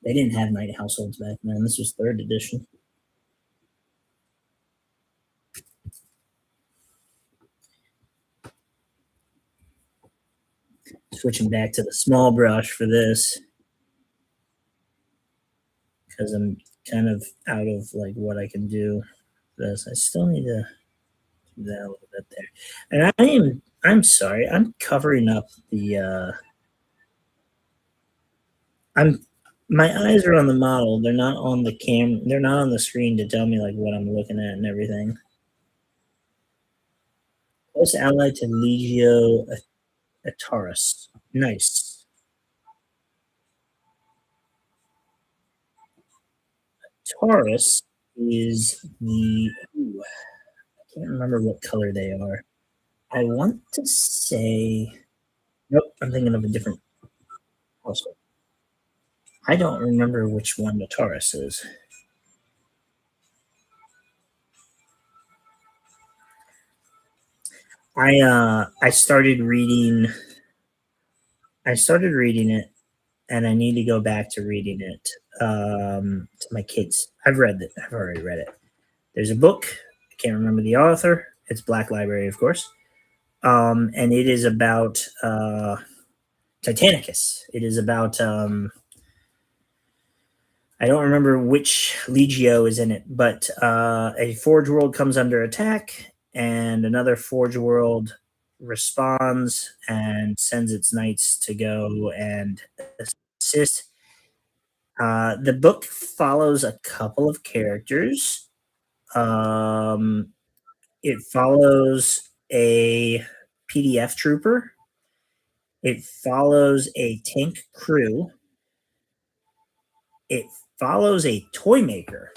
Speaker 1: They didn't have night households back then. This was third edition. Switching back to the small brush for this because I'm kind of out of like what I can do. This I still need to do that a little bit there. And I'm sorry, I'm covering up the I'm my eyes are on the model. They're not on the they're not on the screen to tell me like what I'm looking at and everything. Close ally to Legio Ataurus. Nice. Taurus is I can't remember what color they are. I want to say, nope, I'm thinking of a different household. I don't remember which one the Taurus is. I started reading. I started reading it, and I need to go back to reading it to my kids. I've read it. I've already read it. There's a book. I can't remember the author. It's Black Library, of course. And it is about Titanicus. It is about I don't remember which Legio is in it, but a Forge world comes under attack, and another Forge world responds and sends its knights to go and assist. The book follows a couple of characters. Um, it follows a PDF trooper. It follows a tank crew. It follows a toy maker,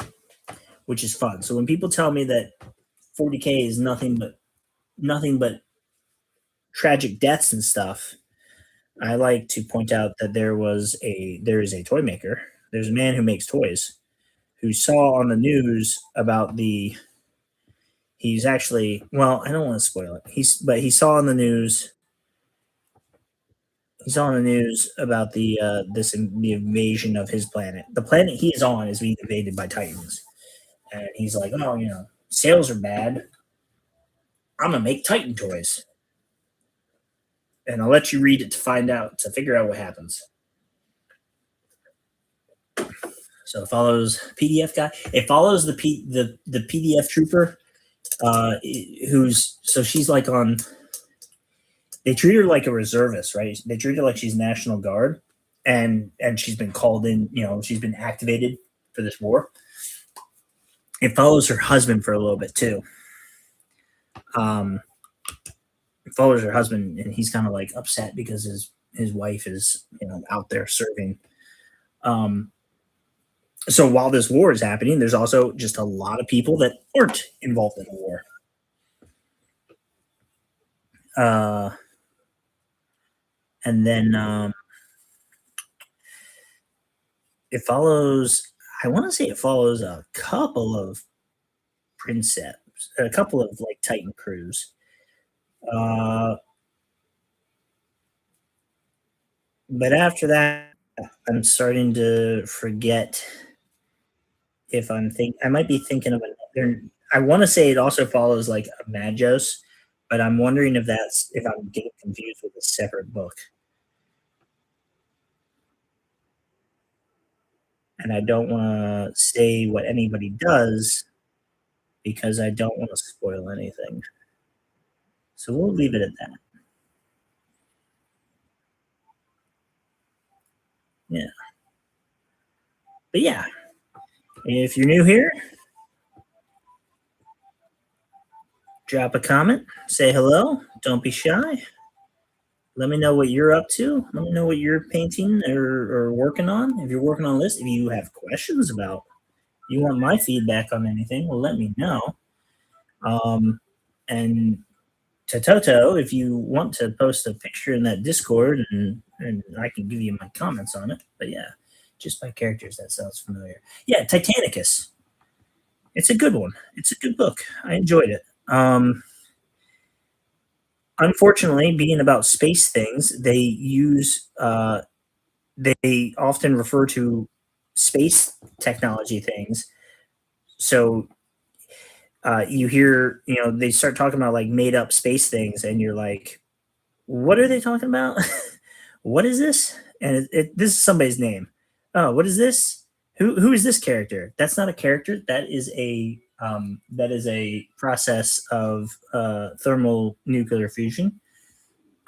Speaker 1: which is fun. So when people tell me that 40K is nothing but tragic deaths and stuff, I like to point out that there is a toy maker. There's a man who makes toys who saw on the news about the he's actually well, I don't want to spoil it. He saw on the news about the invasion of his planet. The planet he is on is being invaded by Titans. And he's like, "Oh, sales are bad. I'm gonna make Titan toys." And I'll let you read it to figure out what happens. So it follows PDF guy. It follows the PDF trooper, who's so she's like on. They treat her like a reservist, right? They treat her like she's National Guard, and she's been called in. She's been activated for this war. It follows her husband for a little bit too. Um, it follows her husband, and he's kind of like upset because his wife is out there serving. Um, so while this war is happening, there's also just a lot of people that aren't involved in the war. Uh, and then it follows. I want to say it follows a couple of princeps, a couple of like Titan crews. Uh, but after that, I'm starting to forget if I might be thinking of another. I want to say it also follows like a Magos, but I'm wondering if I'm getting confused with a separate book. And I don't want to say what anybody does because I don't want to spoil anything. So we'll leave it at that. Yeah. But yeah, if you're new here, drop a comment, say hello, don't be shy. Let me know what you're up to. Let me know what you're painting or working on. If you're working on this, if you have questions about, you want my feedback on anything, well, let me know. And to Toto, if you want to post a picture in that Discord, and I can give you my comments on it. But yeah, just by characters, that sounds familiar. Yeah, Titanicus. It's a good one. It's a good book. I enjoyed it. Unfortunately, being about space things, they often refer to space technology things. So you hear, they start talking about like made up space things, and you're like, what are they talking about? What is this? And this is somebody's name. Oh, what is this? Who is this character? That's not a character. That is a process of thermal nuclear fusion.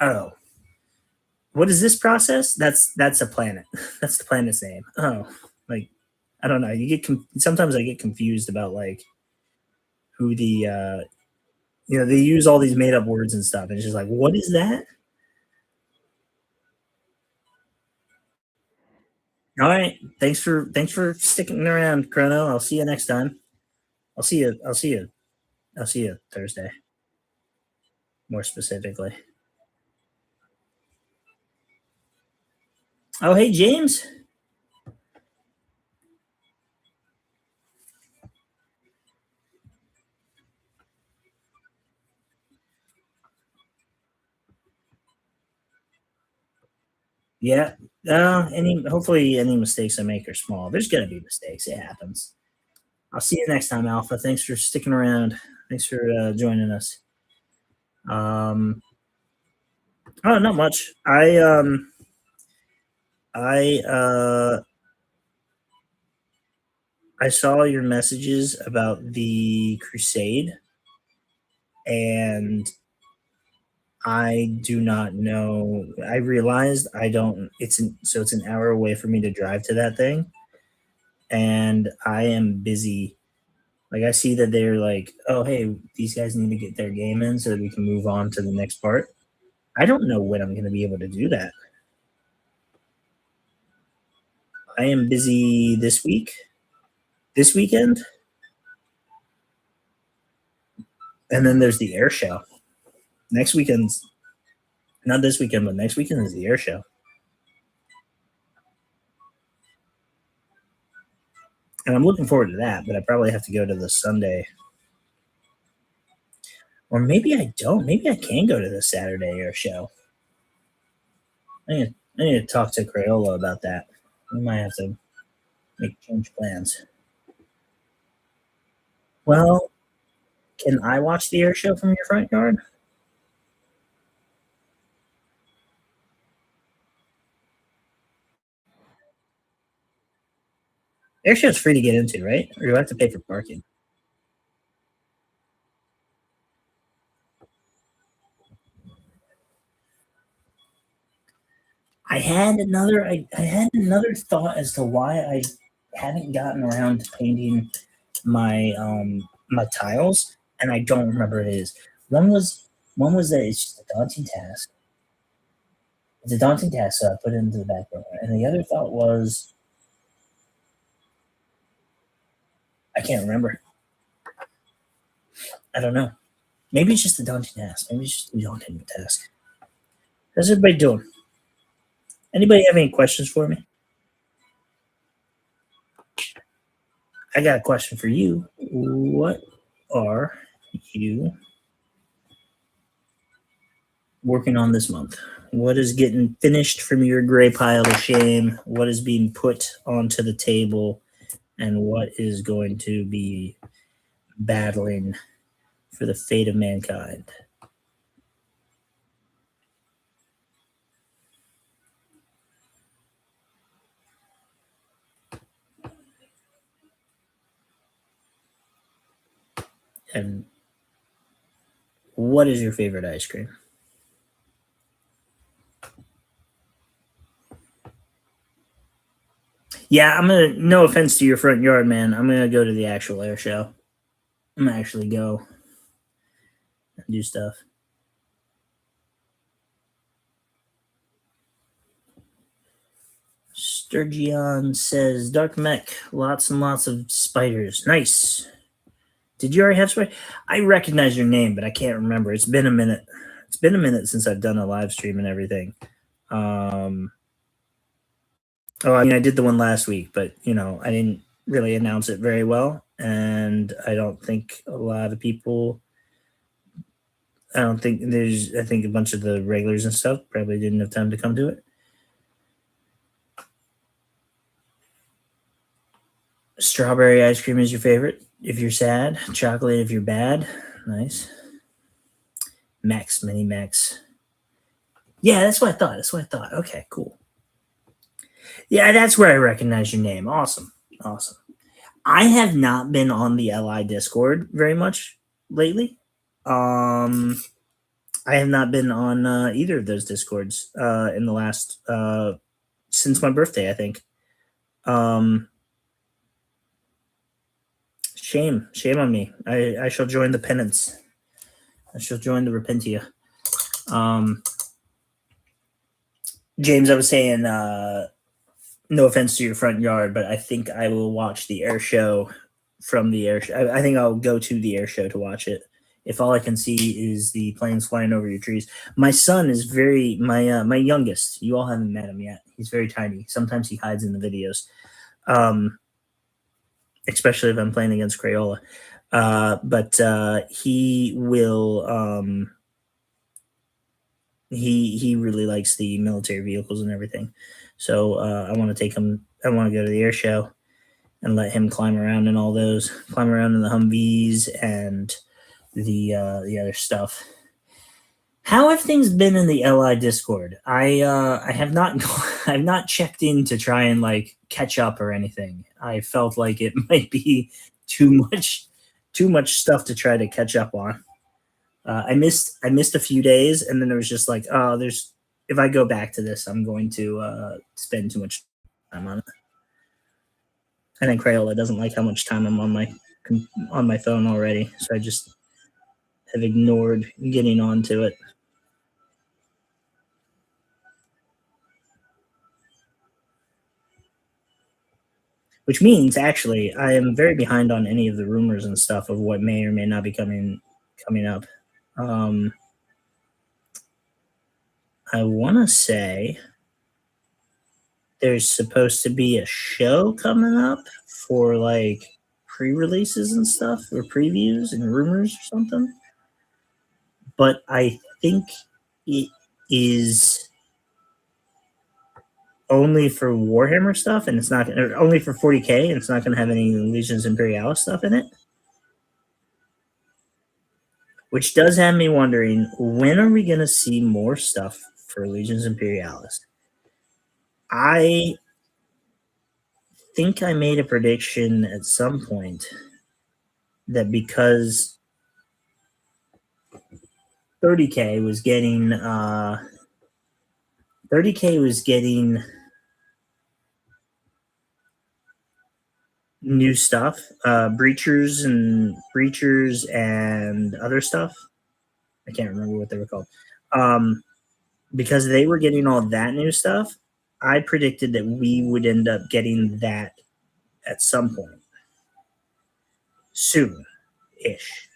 Speaker 1: Oh, what is this process? That's a planet. That's the planet's name. Oh, like I don't know. Sometimes I get confused about like who they use all these made up words and stuff, and it's just like, what is that? All right. Thanks for sticking around, Chrono. I'll see you next time. I'll see you. I'll see you. I'll see you Thursday, more specifically. Oh, hey, James. Yeah. Hopefully any mistakes I make are small. There's gonna be mistakes. It happens. I'll see you next time, Alpha. Thanks for sticking around. Thanks for joining us. Um, oh, not much. I I saw your messages about the crusade, and I do not know. I realized I don't. It's an hour away for me to drive to that thing, and I am busy. Like I see that they're like, oh hey, these guys need to get their game in so that we can move on to the next part. I don't know when I'm going to be able to do that. I am busy this week, this weekend, and then there's the air show. Next weekend's not this weekend, but next weekend is the air show, and I'm looking forward to that. But I probably have to go to the Sunday, or maybe I don't. Maybe I can go to the Saturday air show. I need to talk to Crayola about that. We might have to make change plans. Well, can I watch the air show from your front yard? Air show's free to get into, right? Or do I have to pay for parking? I had another thought as to why I haven't gotten around to painting my tiles, and I don't remember what it is. One was one was that it's just a daunting task. It's a daunting task, so I put it into the back burner. And the other thought was I can't remember. I don't know. Maybe it's just a daunting task. Maybe it's just a daunting task. How's everybody doing? Anybody have any questions for me? I got a question for you. What are you working on this month? What is getting finished from your gray pile of shame? What is being put onto the table? And what is going to be battling for the fate of mankind? And what is your favorite ice cream? Yeah, I'm gonna. No offense to your front yard, man. I'm gonna go to the actual air show. I'm gonna actually go and do stuff. Sturgeon says, Dark Mech, lots and lots of spiders. Nice. Did you already have spider? I recognize your name, but I can't remember. It's been a minute. It's been a minute since I've done a live stream and everything. Oh, I mean, I did the one last week, but I didn't really announce it very well, and I don't think a lot of people. I don't think there's. I think a bunch of the regulars and stuff probably didn't have time to come to it. Strawberry ice cream is your favorite if you're sad. Chocolate if you're bad. Nice. Max, mini Max. Yeah, that's what I thought. That's what I thought. Okay, cool. Yeah, that's where I recognize your name. Awesome. Awesome. I have not been on the LI Discord very much lately. I have not been on either of those Discords in the last since my birthday, I think. Um, shame on me. I shall join the penance. I shall join the repentia. Um, James, I was saying, no offense to your front yard, but I think I will watch the air show from the air show. I think I'll go to the air show to watch it. If all I can see is the planes flying over your trees. My son is my youngest. You all haven't met him yet. He's very tiny. Sometimes he hides in the videos, um, especially if I'm playing against Crayola. But he will he really likes the military vehicles and everything. So I want to take him. I want to go to the air show and let him climb around in all those, climb around in the Humvees and the other stuff. How have things been in the LI Discord? I have not I've not checked in to try and like catch up or anything. I felt like it might be too much stuff to try to catch up on. I missed a few days, and then it was just like, oh, there's if I go back to this, I'm going to spend too much time on it. And then Crayola doesn't like how much time I'm on my phone already, so I just have ignored getting onto it. Which means actually I am very behind on any of the rumors and stuff of what may or may not be coming up. Um, I want to say there's supposed to be a show coming up for like pre-releases and stuff or previews and rumors or something. But I think it is only for Warhammer stuff, and it's not only for 40K, and it's not going to have any Legions Imperialis stuff in it. Which does have me wondering, when are we going to see more stuff for Legions Imperialis? I think I made a prediction at some point that because 30K was getting 30K was getting new stuff, breachers and other stuff. I can't remember what they were called. Because they were getting all that new stuff, I predicted that we would end up getting that at some point soon ish.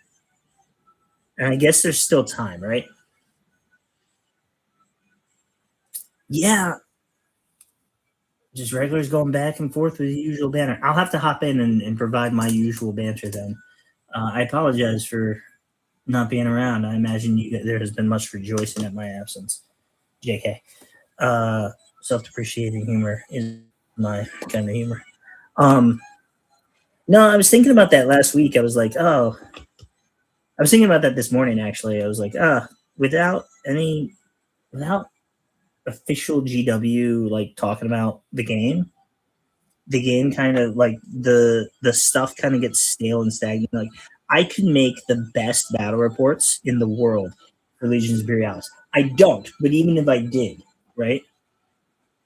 Speaker 1: And I guess there's still time, right? Yeah. Just regulars going back and forth with the usual banner. I'll have to hop in and provide my usual banter then. I apologize for not being around. I imagine there has been much rejoicing at my absence. JK. Self-depreciating humor is my kind of humor. No, I was thinking about that last week. I was like, oh, I was thinking about that this morning. Actually, I was like, without official GW like talking about the game kind of like the stuff kind of gets stale and stagnant. Like I could make the best battle reports in the world for Legions Imperialis. I don't, but even if I did, right?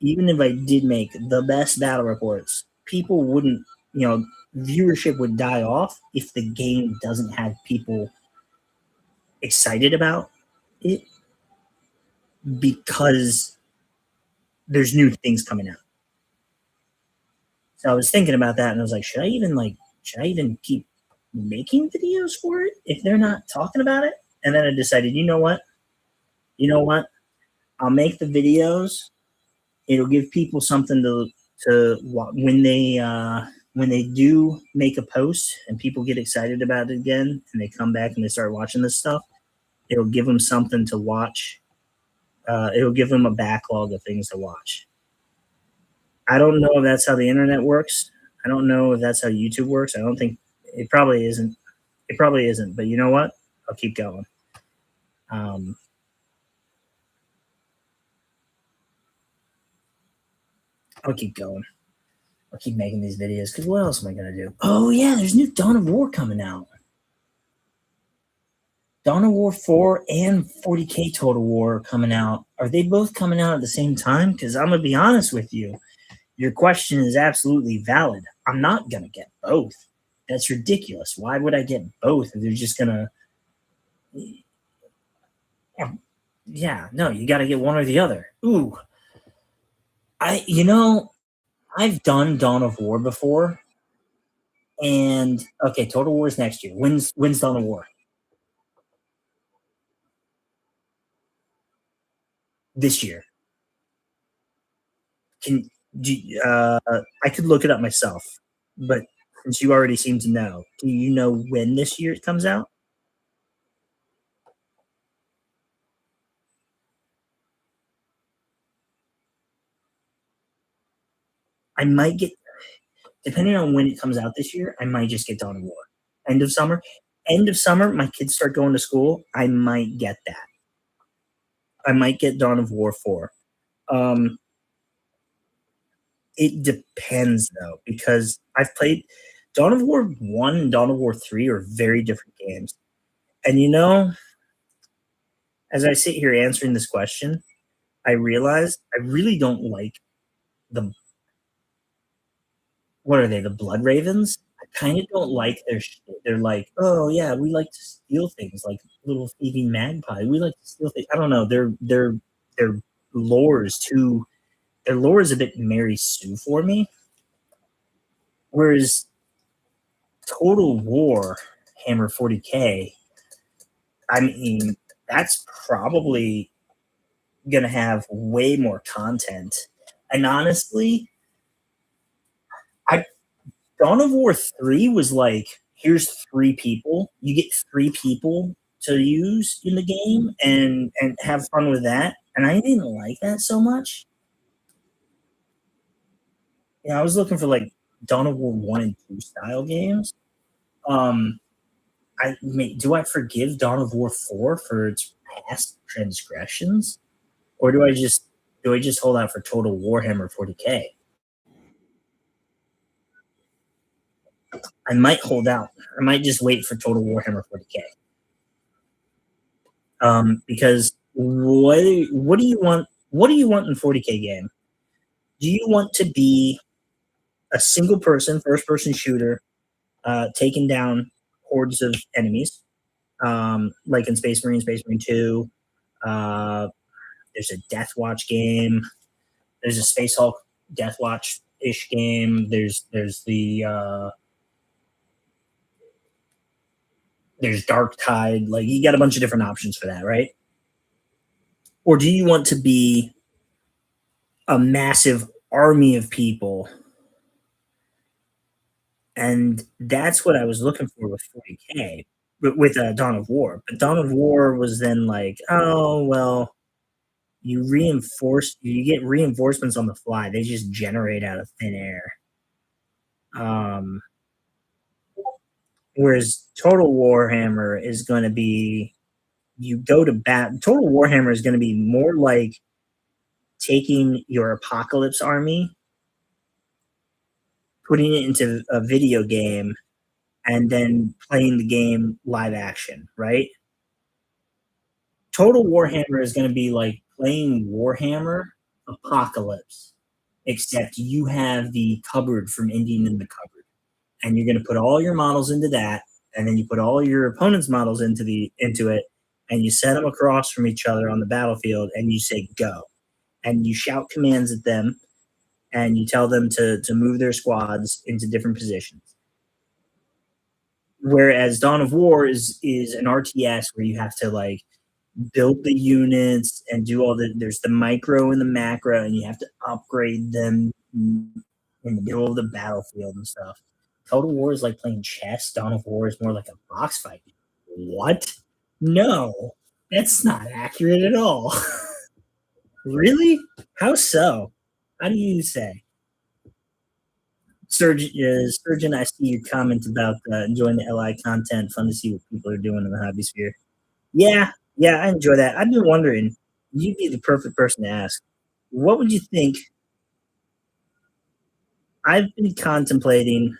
Speaker 1: Even if I did make the best battle reports, people wouldn't, viewership would die off if the game doesn't have people excited about it because there's new things coming out. So I was thinking about that and I was like, should I even keep making videos for it if they're not talking about it? And then I decided, you know what? I'll make the videos. It'll give people something to when they do make a post and people get excited about it again and they come back and they start watching this stuff. It'll give them something to watch. It'll give them a backlog of things to watch. I don't know if that's how the internet works. I don't know if that's how YouTube works. I don't think it probably isn't. It probably isn't. But you know what? I'll keep going. I'll keep going. I'll keep making these videos because what else am I going to do? Oh, yeah, there's new Dawn of War coming out. Dawn of War 4 and 40K Total War are coming out. Are they both coming out at the same time? Because I'm going to be honest with you. Your question is absolutely valid. I'm not going to get both. That's ridiculous. Why would I get both if they're just going to... Yeah, no, you got to get one or the other. Ooh. I've done Dawn of War before. And, okay, Total War is next year. When's Dawn of War? This year. I could look it up myself, but since you already seem to know, do you know when this year it comes out? I might get, depending on when it comes out this year, I might just get Dawn of War. End of summer. End of summer, my kids start going to school. I might get that. I might get Dawn of War 4. It depends though, because I've played Dawn of War 1 and Dawn of War 3 are very different games. And as I sit here answering this question, I realize I really don't like the, what are they, the Blood Ravens? I kind of don't like their shit. They're like, oh yeah, we like to steal things like little thieving magpie. We like to steal things. I don't know. Their lore is too. Their lore is a bit Mary Sue for me. Whereas Total War Hammer 40K, I mean, that's probably gonna have way more content. And honestly, I Dawn of War 3 was like, here's three people. You get three people to use in the game and have fun with that. And I didn't like that so much. I was looking for like Dawn of War 1 and 2 style games. Um do I forgive Dawn of War 4 for its past transgressions? Or do I just hold out for Total Warhammer 40K? I might hold out. I might just wait for Total Warhammer 40K. Because what do you want? What do you want in 40K game? Do you want to be a single person, first person shooter, taking down hordes of enemies, like in Space Marine 2? Uh, there's a Death Watch game. There's a Space Hulk Death Watch ish game. There's Dark Tide. Like you got a bunch of different options for that, right? Or do you want to be a massive army of people? And that's what I was looking for with 40K, but with Dawn of War. But Dawn of War was then like, oh well, you get reinforcements on the fly. They just generate out of thin air. Um, Whereas Total Warhammer is going to be, you go to bat. Total Warhammer is going to be more like taking your apocalypse army, putting it into a video game, and then playing the game live action, right? Total Warhammer is going to be like playing Warhammer Apocalypse, except you have the cupboard from Indian in the cupboard, and you're going to put all your models into that, and then you put all your opponent's models into it, and you set them across from each other on the battlefield, and you say go, and you shout commands at them, and you tell them to move their squads into different positions. Whereas Dawn of War is an RTS where you have to like build the units and do all there's the micro and the macro, and you have to upgrade them in the middle of the battlefield and stuff. Total War is like playing chess. Dawn of War is more like a box fight. What? No, that's not accurate at all. Really? How so? How do you say? Surgeon, I see your comment about enjoying the LI content. Fun to see what people are doing in the hobby sphere. Yeah, yeah, I enjoy that. I've been wondering, you'd be the perfect person to ask. What would you think? I've been contemplating.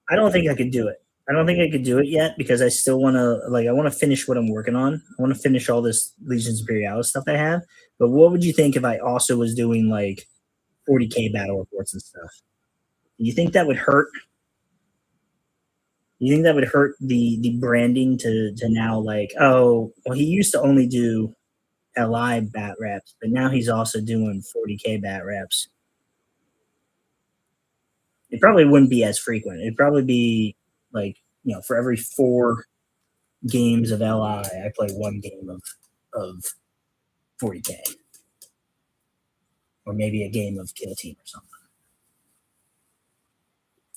Speaker 1: I don't think I could do it. I don't think I could do it yet because I still want to I want to finish what I'm working on. I want to finish all this Legions Imperialis stuff I have. But what would you think if I also was doing like 40K battle reports and stuff? Do you think that would hurt? You think that would hurt the branding to now like, oh well, he used to only do LI bat reps, but now he's also doing 40K bat reps. It probably wouldn't be as frequent. It'd probably be like, for every 4 games of LI, I play 1 game of 40K, or maybe a game of Kill Team or something.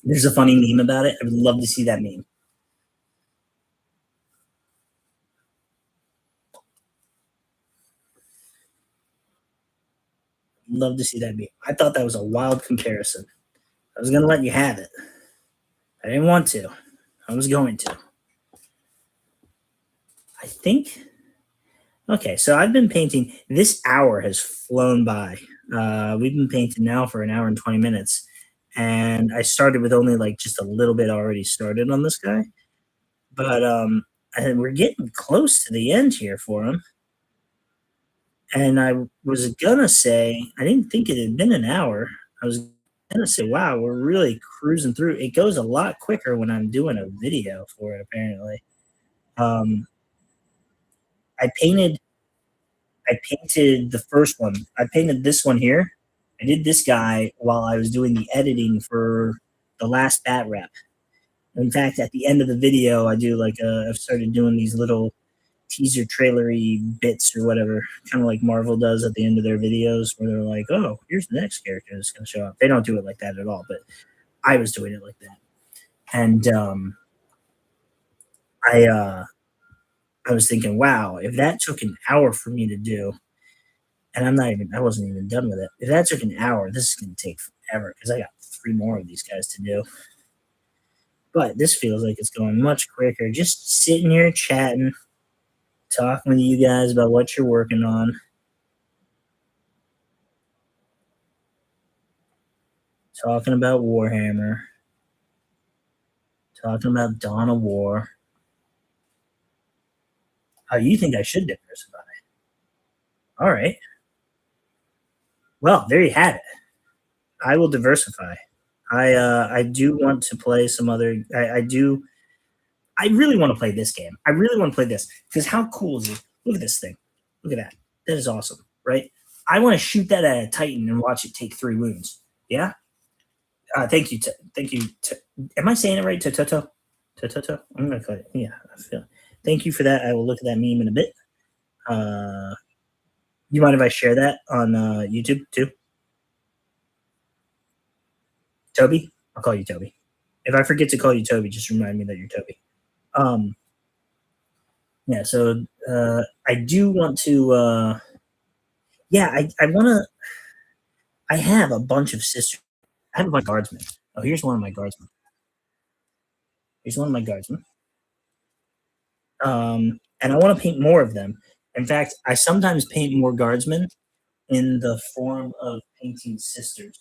Speaker 1: There's a funny meme about it. I would love to see that meme. love to see that meme. I thought that was a wild comparison. I was gonna let you have it. I didn't want to. I was going to. I think. Okay, so I've been painting. This hour has flown by. We've been painting now for an hour and 20 minutes, and I started with only like just a little bit already started on this guy, but and we're getting close to the end here for him. And I was gonna say I didn't think it had been an hour. I was gonna say, wow, we're really cruising through. It goes a lot quicker when I'm doing a video for it. Apparently, um, I painted I painted the first one. I painted this one here. I did this guy while I was doing the editing for the last bat rep. In fact, at the end of the video, I do like I've started doing these little teaser trailery bits or whatever, kind of like Marvel does at the end of their videos, where they're like, "Oh, here's the next character that's going to show up." They don't do it like that at all, but I was doing it like that, and I I was thinking, wow, if that took an hour for me to do, and I wasn't even done with it. If that took an hour, this is going to take forever because I got 3 more of these guys to do. But this feels like it's going much quicker. Just sitting here chatting, talking with you guys about what you're working on, talking about Warhammer, talking about Dawn of War. How you think I should diversify? All right. Well, there you have it. I will diversify. I do want to play some other. I do. I really want to play this game. I really want to play this because how cool is it? Look at this thing. Look at that. That is awesome, right? I want to shoot that at a Titan and watch it take 3 wounds. Yeah. Thank you. Thank you. Am I saying it right? Toto. Toto. I'm gonna call it. Yeah. I feel. Thank you for that. I will look at that meme in a bit. Uh, you mind if I share that on YouTube too? Toby? I'll call you Toby. If I forget to call you Toby, just remind me that you're Toby. Um, yeah, so I do want to. Yeah, I want to. I have a bunch of sisters. I have a bunch of guardsmen. Oh, here's one of my guardsmen. Here's one of my guardsmen. And I want to paint more of them. In fact, I sometimes paint more guardsmen in the form of painting sisters.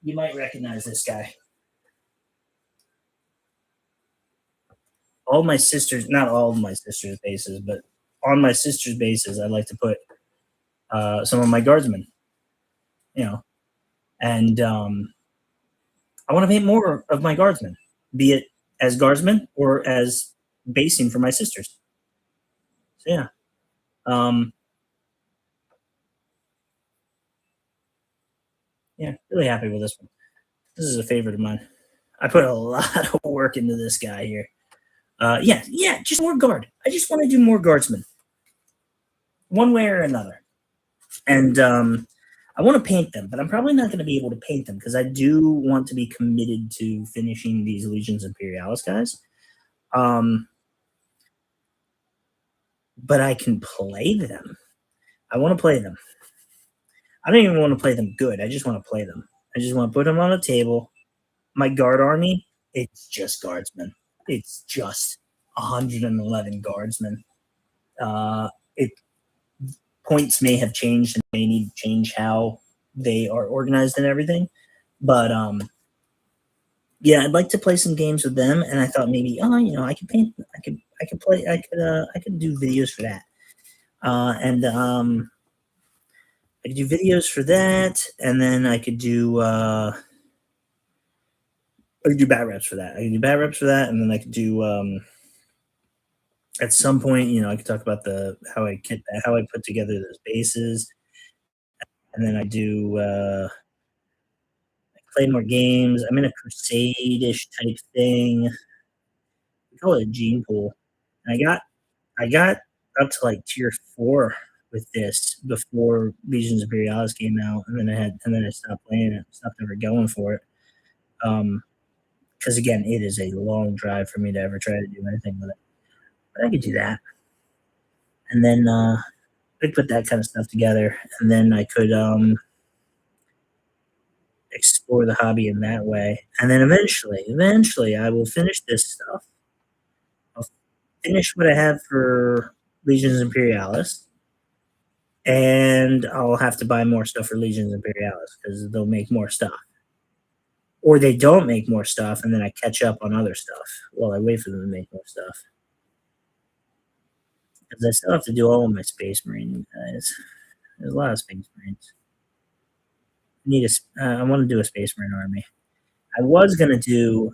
Speaker 1: You might recognize this guy. All my sisters, not all of my sisters' bases, but on my sisters' bases, I like to put some of my guardsmen, you know, and I want to paint more of my guardsmen, be it as guardsmen or as basing for my sisters. So yeah, um, yeah, really happy with this one. This is a favorite of mine. I put a lot of work into this guy here. Yeah, just more guard. I just want to do more guardsmen, one way or another. And I want to paint them, but I'm probably not going to be able to paint them because I do want to be committed to finishing these Legions Imperialis guys. But I can play them. I want to play them. I don't even want to play them good. I just want to play them. I just want to put them on a table. My guard army, it's just guardsmen. It's just 111 guardsmen. It points may have changed and may need to change how they are organized and everything. But yeah, I'd like to play some games with them, and I thought maybe, I could paint, I could play, I could do videos for that, and I could do videos for that, and then I could do bat reps for that. I could do bat reps for that, and then I could do at some point, I could talk about the how I put together those bases, and then I do play more games. I'm in a crusade-ish type thing. We call it a gene pool. And I got up to like tier 4 with this before Legions Imperialis came out, and then I stopped playing it, stopped ever going for it. Because again, it is a long drive for me to ever try to do anything with it. But I could do that. And then I'd put that kind of stuff together, and then I could explore the hobby in that way. And then eventually, I will finish this stuff. I'll finish what I have for Legions Imperialis, and I'll have to buy more stuff for Legions Imperialis because they'll make more stuff. Or they don't make more stuff, and then I catch up on other stuff while I wait for them to make more stuff. Because I still have to do all of my Space Marine guys. There's a lot of Space Marines. I want to do a Space Marine army. I was gonna do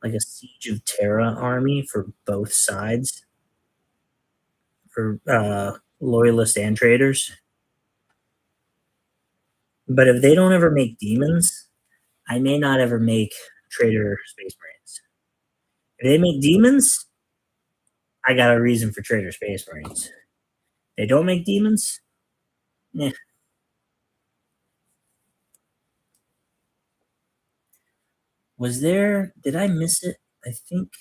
Speaker 1: like a Siege of Terra army for both sides, for loyalists and traders. But if they don't ever make demons, I may not ever make trader Space Marines. If they make demons, I got a reason for trader Space Marines. They don't make demons, eh. Was there? Did I miss it? I think.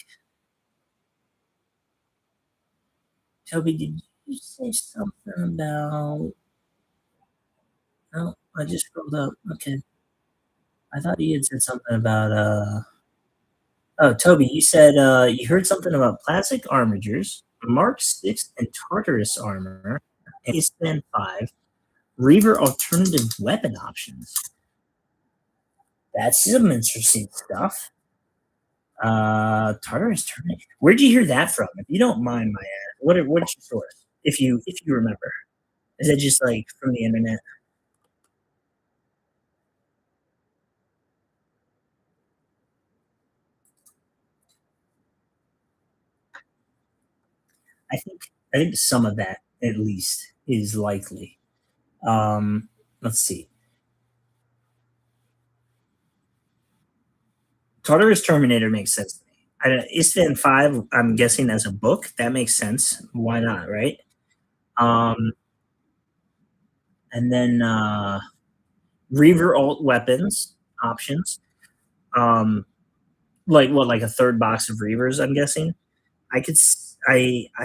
Speaker 1: Toby, did you say something about? No, I just scrolled up. Okay, I thought you had said something about. Oh, Toby, you said you heard something about plastic armigers, Mark 6 and Tartarus armor, and Eastman 5, Reaver alternative weapon options. That's some interesting stuff. Tartarus Tournament. Where'd you hear that from? If you don't mind my ass, what's your source? If you remember, is it just like from the internet? I think some of that at least is likely. Let's see. Tartarus Terminator makes sense to me. Istan 5, I'm guessing as a book, that makes sense. Why not, right? Um, and then Reaver alt weapons options. Like what, like a third box of Reavers, I'm guessing. I could, I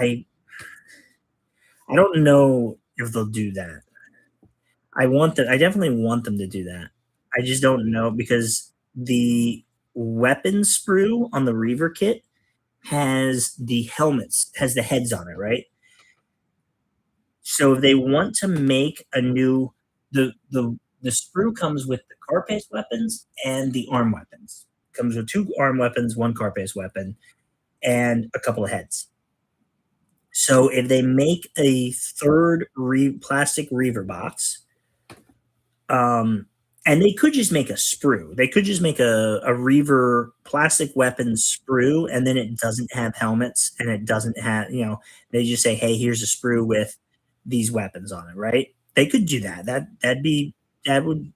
Speaker 1: don't know if they'll do that. I definitely want them to do that. I just don't know because the weapon sprue on the Reaver kit has the helmets, has the heads on it, right? So if they want to make a new the sprue comes with the carapace weapons and the arm weapons. Comes with 2 arm weapons, 1 carapace weapon, and a couple of heads. So if they make a third plastic Reaver box, and they could just make a sprue. They could just make a Reaver plastic weapon sprue, and then it doesn't have helmets, and it doesn't have, they just say, hey, here's a sprue with these weapons on it, right? They could do that. That would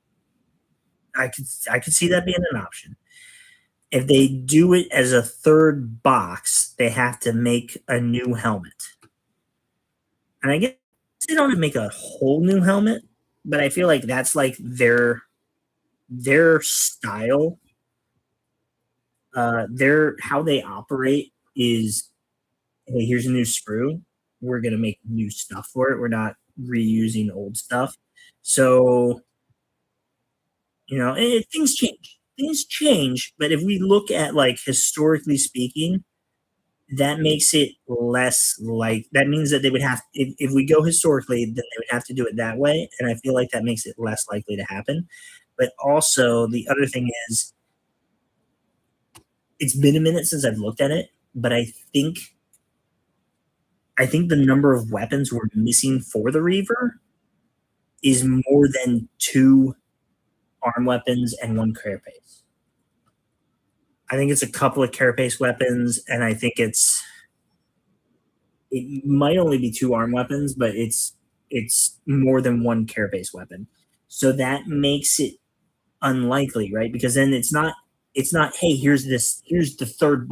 Speaker 1: I could see that being an option. If they do it as a third box, they have to make a new helmet. And I guess they don't make a whole new helmet, but I feel like that's like their style, their how they operate is, hey, here's a new sprue. We're gonna make new stuff for it. We're not reusing old stuff. So, things change. Things change, but if we look at like historically speaking, that makes it less like that means that they would have if we go historically, then they would have to do it that way. And I feel like that makes it less likely to happen. But also the other thing is it's been a minute since I've looked at it, but I think the number of weapons we're missing for the Reaver is more than 2 arm weapons and 1 carapace. I think it's a couple of carapace weapons, and I think it might only be 2 arm weapons, but it's more than 1 carapace weapon. So that makes it unlikely, right? Because then it's not hey, here's the third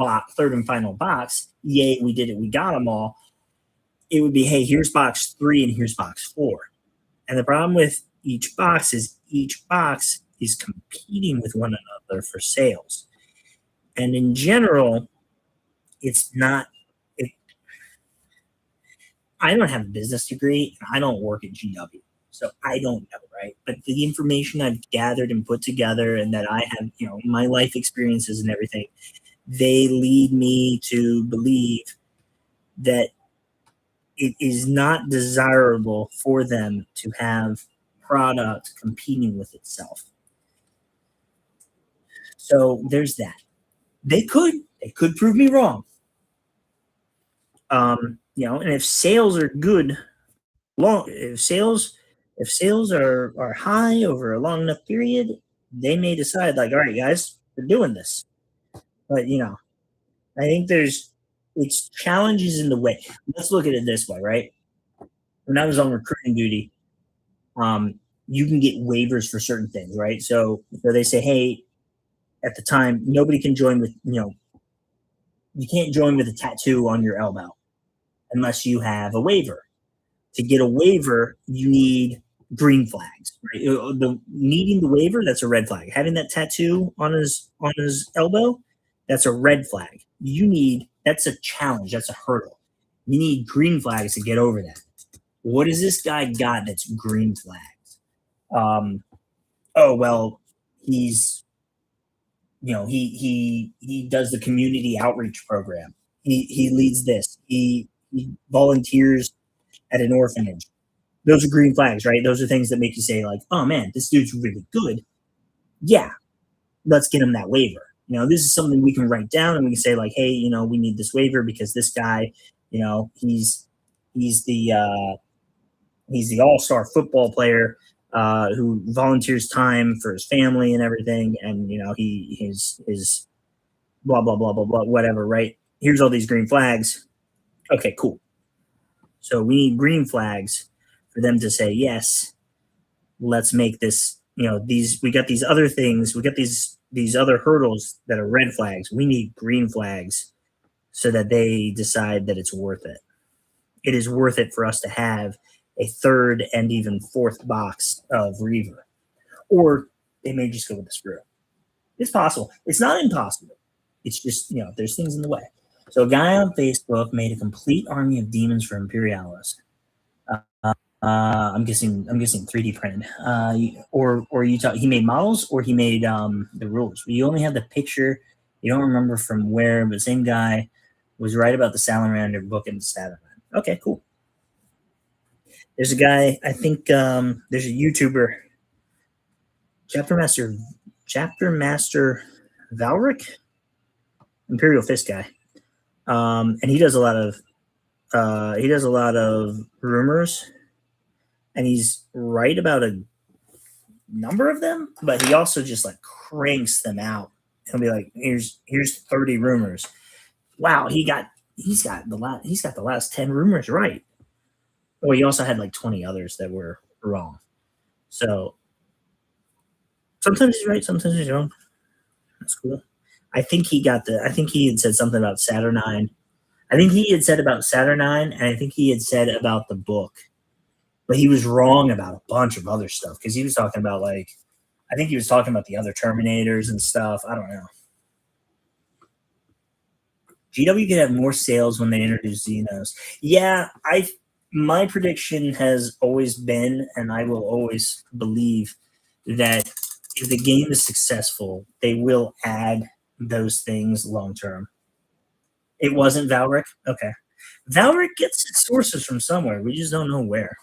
Speaker 1: and final box. Yay, we did it. We got them all. It would be, hey, here's box 3 and here's box 4. And the problem with each box is competing with one another for sales. And in general, it's not I don't have a business degree and I don't work at GW. So I don't know, right? But the information I've gathered and put together and that I have, my life experiences and everything, they lead me to believe that it is not desirable for them to have product competing with itself. So there's that. They could prove me wrong. And if sales are good, if sales are high over a long enough period, they may decide like, all right, guys, we're doing this. But I think it's challenges in the way. Let's look at it this way, right? When I was on recruiting duty, um, you can get waivers for certain things, right? So they say, hey, at the time, nobody can join with you can't join with a tattoo on your elbow unless you have a waiver. To get a waiver, you need green flags. Right? Needing the waiver, that's a red flag. Having that tattoo on his elbow, that's a red flag. That's a challenge. That's a hurdle. You need green flags to get over that. What has this guy got that's green flags? Oh well, he's he does the community outreach program. He leads this. He volunteers at an orphanage. Those are green flags, right? Those are things that make you say like, oh man, this dude's really good. Yeah, let's get him that waiver. This is something we can write down and we can say like, hey, we need this waiver because this guy, he's the he's the all-star football player who volunteers time for his family and everything, and his blah blah blah blah blah whatever. Right? Here's all these green flags. Okay, cool. So we need green flags for them to say yes. Let's make this. We got these other things. We got these other hurdles that are red flags. We need green flags so that they decide that it's worth it. It is worth it for us to have a third and even fourth box of Reaver. Or they may just go with the screw. It's possible. It's not impossible. It's just, there's things in the way. So a guy on Facebook made a complete army of demons for Imperialis. I'm guessing 3D printed. Or he made models or he made the rules. You only have the picture. You don't remember from where, but the same guy was right about the Salamander book and the Saturn. Okay, cool. There's a guy, I think there's a YouTuber, Chapter Master Valric, Imperial Fist guy. And he does a lot of rumors, and he's right about a number of them, but he also just like cranks them out. He'll be like, here's 30 rumors. Wow, he's got the last 10 rumors right. Well, he also had like 20 others that were wrong. So sometimes he's right, sometimes he's wrong. That's cool. I think he had said something about Saturnine. I think he had said about Saturnine, and I think he had said about the book. But he was wrong about a bunch of other stuff because he was talking about I think he was talking about the other Terminators and stuff. I don't know. GW could have more sales when they introduce Xenos. Yeah, my prediction has always been, and I will always believe, that if the game is successful, they will add those things long term. It wasn't Valric? Okay. Valric gets its sources from somewhere. We just don't know where.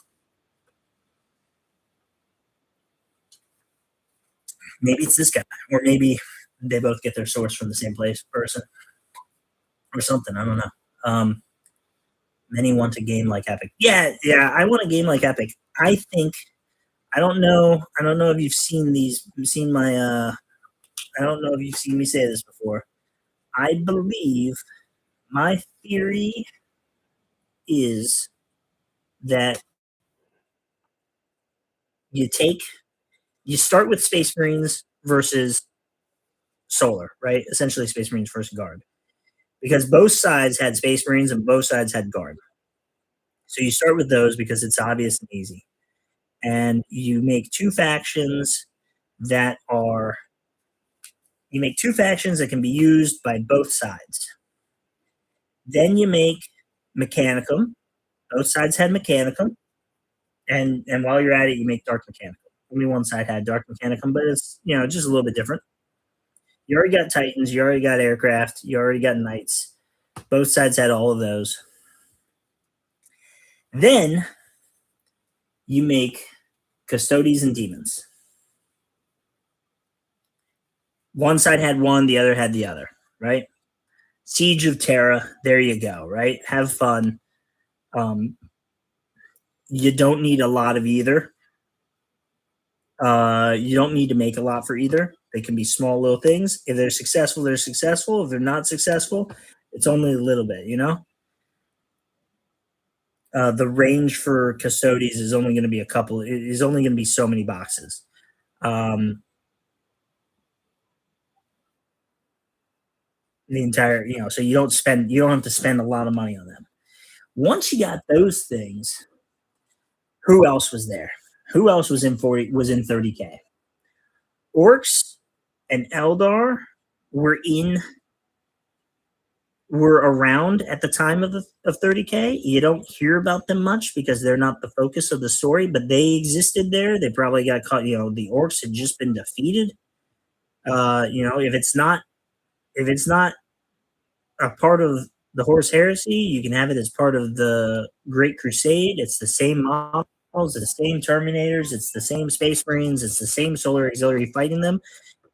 Speaker 1: Maybe it's this guy, or maybe they both get their source from the same person, or something. I don't know. Many want a game like Epic. Yeah, I want a game like Epic. I think I don't know if you've seen my I don't know if you've seen me say this before. I believe my theory is that you start with Space Marines versus Solar, right? Essentially Space Marines versus Guard. Because both sides had Space Marines and both sides had Guard. So you start with those because it's obvious and easy. And you make two factions that can be used by both sides. Then you make Mechanicum, Both sides had Mechanicum, and while you're at it, you make Dark Mechanicum. Only one side had Dark Mechanicum, but it's just a little bit different. You already got Titans, you already got aircraft, you already got Knights. Both sides had all of those. Then you make Custodes and Demons. One side had one, the other had the other, right? Siege of Terra, there you go, right? Have fun. You don't need a lot of either. You don't need to make a lot for either. They can be small little things. If they're successful, they're successful. If they're not successful, it's only a little bit, The range for Custodes is only going to be is only going to be so many boxes. The entire, so you don't have to spend a lot of money on them. Once you got those things, who else was there? Who else was in 30K? Orcs and Eldar were around at the time of 30K. You don't hear about them much because they're not the focus of the story, but they existed there. They probably got caught. The orcs had just been defeated. If it's not a part of the Horus Heresy, you can have it as part of the Great Crusade. It's the same models, it's the same Terminators, it's the same Space Marines, it's the same Solar Auxiliary fighting them.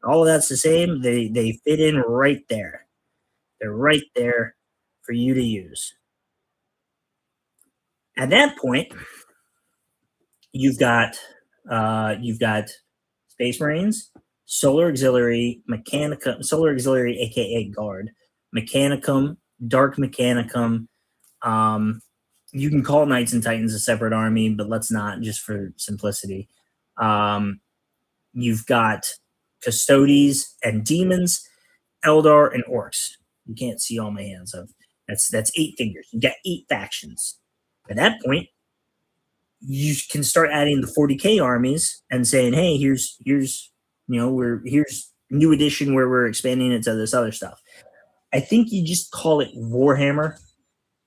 Speaker 1: All of that's the same. They fit in right there. They're right there for you to use. At that point, you've got Space Marines, Solar Auxiliary, Solar Auxiliary, aka Guard, Mechanicum, Dark Mechanicum. You can call Knights and Titans a separate army, but let's not, just for simplicity. You've got Custodes and Demons, Eldar and Orcs. You can't see all my hands of. That's 8 figures. You got 8 factions. At that point, you can start adding the 40K armies and saying, "Hey, here's new edition where we're expanding it to this other stuff." I think you just call it Warhammer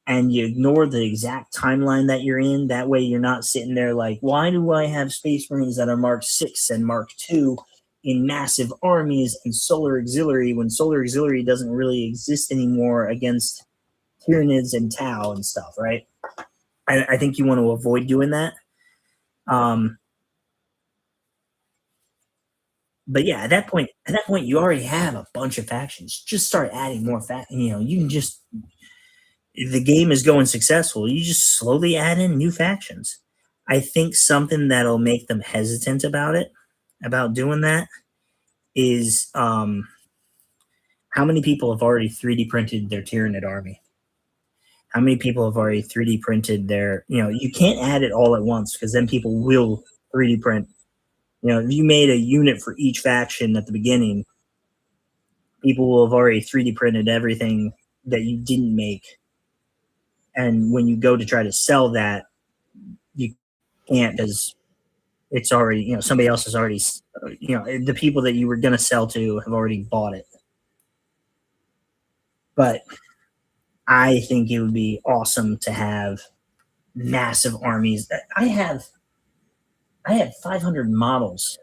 Speaker 1: and you ignore the exact timeline that you're in. That way you're not sitting there like, why do I have Space Marines that are Mark 6 and Mark 2 in massive armies and Solar Auxiliary when Solar Auxiliary doesn't really exist anymore against Tyranids and Tau and stuff, right? I think you want to avoid doing that. But yeah, at that point, you already have a bunch of factions. Just start adding more you can just, the game is going successful. You just slowly add in new factions. I think something that'll make them hesitant about doing that, is how many people have already 3D printed their Tyranid army? How many people have already 3D printed their, you can't add it all at once because then people will 3D print. If you made a unit for each faction at the beginning, people will have already 3D printed everything that you didn't make. And when you go to try to sell that, you can't, because it's already, somebody else has already, the people that you were going to sell to have already bought it. But I think it would be awesome to have massive armies. I have 500 models,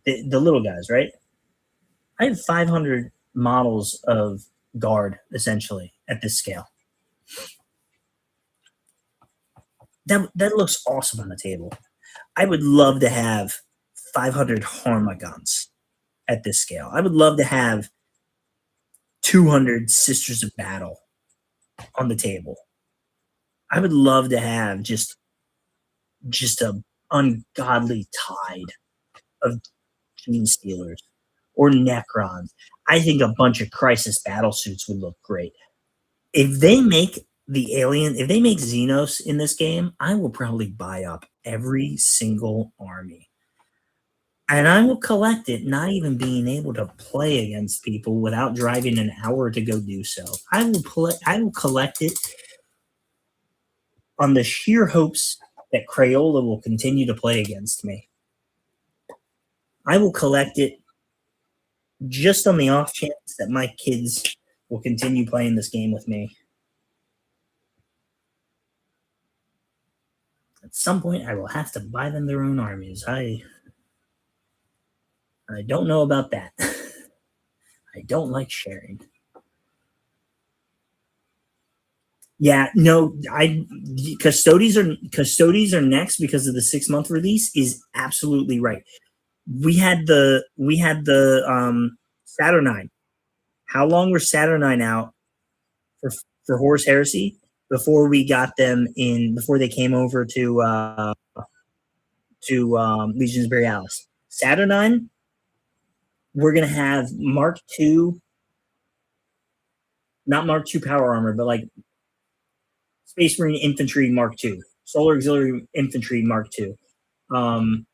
Speaker 1: the little guys, right? I have 500 models of Guard, essentially, at this scale. That looks awesome on the table. I would love to have 500 Harmagons at this scale. I would love to have 200 Sisters of Battle on the table. I would love to have just a ungodly tide of Gene Stealers or Necrons. I think a bunch of Crisis battle suits would look great. If they make Xenos in this game, I will probably buy up every single army. And I will collect it, not even being able to play against people without driving an hour to go do so. I will collect it on the sheer hopes that Crayola will continue to play against me. I will collect it just on the off chance that my kids will continue playing this game with me. At some point, I will have to buy them their own armies. I don't know about that. I don't like sharing. Yeah, no, I Custodes are next because of the 6 month release is absolutely right. We had the Saturnine. How long were Saturnine out for Horus Heresy before we got them in before they came over to Legions Imperialis? Saturnine, we're gonna have Mark II, not Mark II power armor, but like Space Marine Infantry Mark II, Solar Auxiliary Infantry Mark II, um,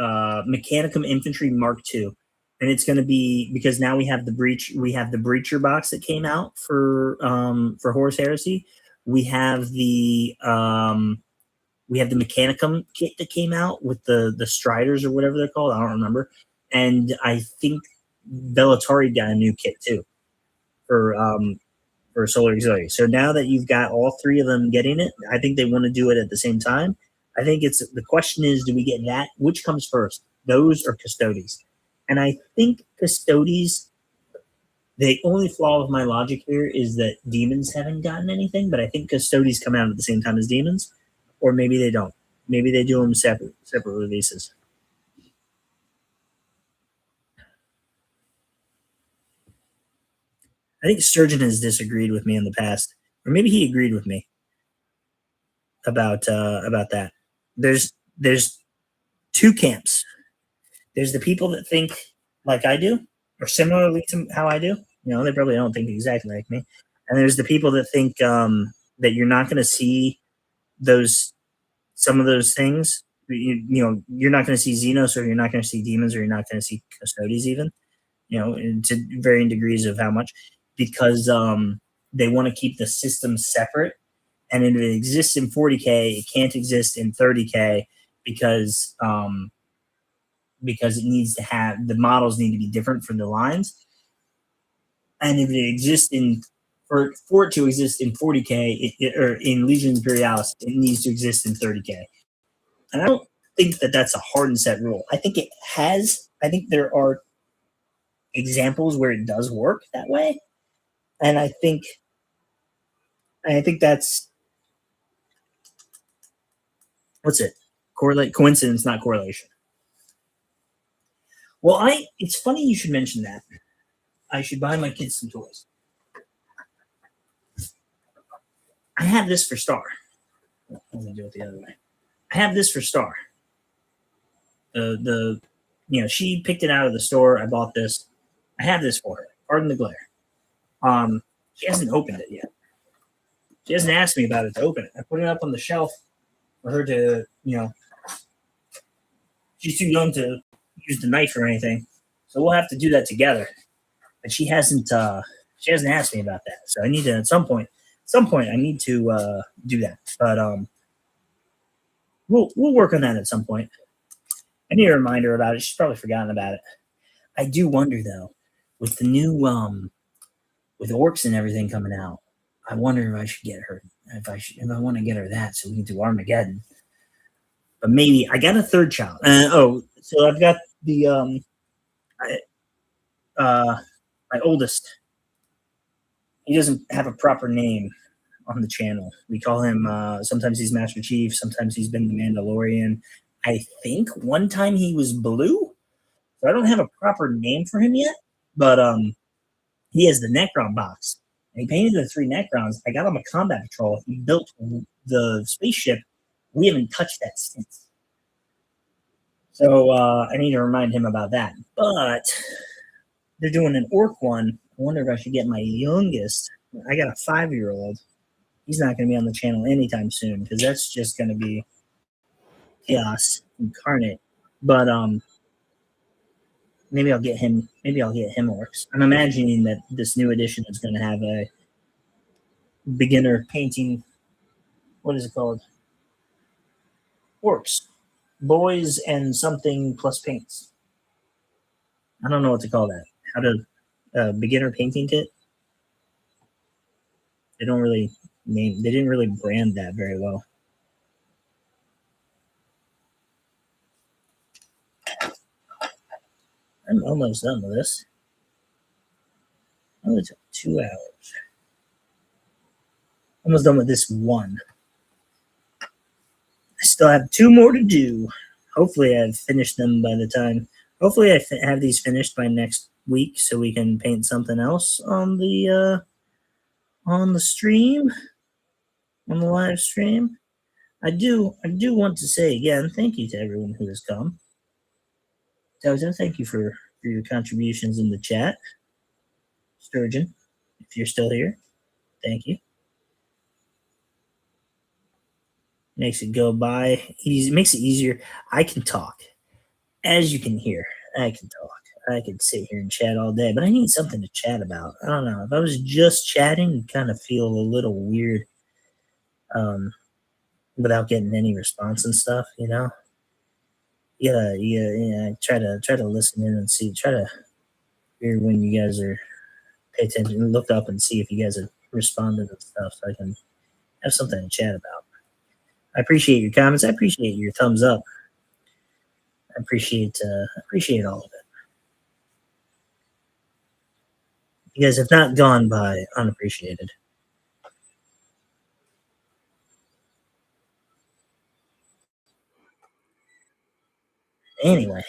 Speaker 1: Mechanicum Infantry Mark II, and it's going to be because now we have the breacher box that came out for Horus Heresy. We have the Mechanicum kit that came out with the Striders or whatever they're called. I don't remember, and I think Bellatori got a new kit too for Solar Auxiliary. So now that you've got all three of them getting it, I think they want to do it at the same time. I think it's the question is, do we get that? Which comes first, those or Custodes? And I think Custodes. The only flaw of my logic here is that demons haven't gotten anything, but I think Custodes come out at the same time as demons, or maybe they don't. Maybe they do them separate releases. I think Sturgeon has disagreed with me in the past, or maybe he agreed with me about that. There's two camps. There's the people that think like I do, or similarly to how I do. They probably don't think exactly like me. And there's the people that think that you're not going to see some of those things. You're not going to see Xenos, or you're not going to see demons, or you're not going to see Custodes even. To varying degrees of how much, because they want to keep the system separate. And if it exists in 40K, it can't exist in 30K because it needs to have the models need to be different from the lines. And if it exists for it to exist in 40K or in Legions Imperialis, it needs to exist in 30K. And I don't think that that's a hard and set rule. I think it has. I think there are examples where it does work that way, and I think that's what's it coincidence, not correlation. Well, it's funny you should mention that. I should buy my kids some toys. I have this for Star. I'm gonna do it the other way. I have this for Star. She picked it out of the store. I bought this. I have this for her. Pardon the glare. She hasn't opened it yet. She hasn't asked me about it to open it. I put it up on the shelf for her to, she's too young to use the knife or anything. So we'll have to do that together. But she hasn't asked me about that. So I need to, at some point I need to do that. But we'll work on that at some point. I need a reminder about it. She's probably forgotten about it. I do wonder though, with the new with orcs and everything coming out, I wonder if I should get her. If I want to get her that, so we can do Armageddon. But maybe I got a third child. So I've got the my oldest. He doesn't have a proper name on the channel. We call him sometimes he's Master Chief, sometimes he's been the Mandalorian. I think one time he was Blue. So I don't have a proper name for him yet, but he has the Necron box. And he painted the 3 Necrons. I got him a combat patrol. He built the spaceship. We haven't touched that since. So I need to remind him about that. But they're doing an orc one. I wonder if I should get my youngest. I got a 5-year-old. He's not going to be on the channel anytime soon because that's just going to be chaos incarnate. But maybe I'll get him. Maybe I'll get him orcs. I'm imagining that this new edition is going to have a beginner painting. What is it called? Orcs, boys, and something plus paints. I don't know what to call that. How to beginner painting kit. They don't really name. They didn't really brand that very well. I'm almost done with this. Only took 2 hours. Almost done with this one. I still have two more to do. Hopefully, I've finished them by the time. Hopefully, I have these finished by next week, so we can paint something else on the stream, on the live stream. I do want to say again, thank you to everyone who has come. Dozo, thank you for your contributions in the chat. Sturgeon, if you're still here, thank you. Makes it go by easy. Makes it easier. I can talk, as you can hear. I can talk. I could sit here and chat all day, but I need something to chat about. I don't know. If I was just chatting, it'd kind of feel a little weird, um, without getting any response and stuff. You know. Yeah. Try to listen in and see. Try to hear when you guys are pay attention. Look up and see if you guys are responding and stuff, so I can have something to chat about. I appreciate your comments. I appreciate your thumbs up. I appreciate all of it. You guys have not gone by unappreciated. Anyway, I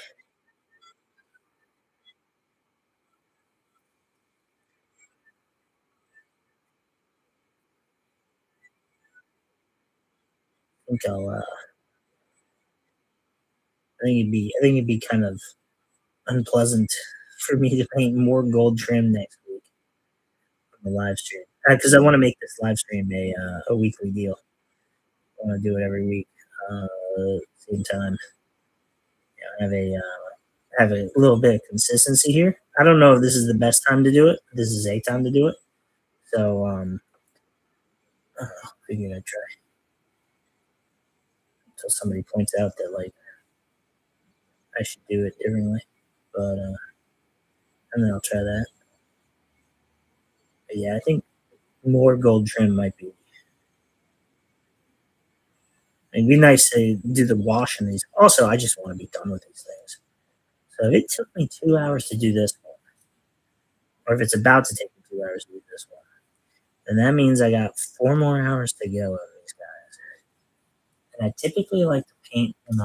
Speaker 1: think I'll. I think it'd be kind of unpleasant for me to paint more gold trim next week on the live stream because I want to make this live stream a weekly deal. I want to do it every week, same time. Have a little bit of consistency here. I don't know if this is the best time to do it. This is a time to do it. So I don't know, figured I'd try until somebody points out that like I should do it differently. But and then I'll try that. But yeah, I think more gold trim might be. It'd be nice to do the wash in these. Also, I just want to be done with these things. So if it took me 2 hours to do this one, or if it's about to take me 2 hours to do this one, then that means I got 4 more hours to go on these guys. And I typically like to paint when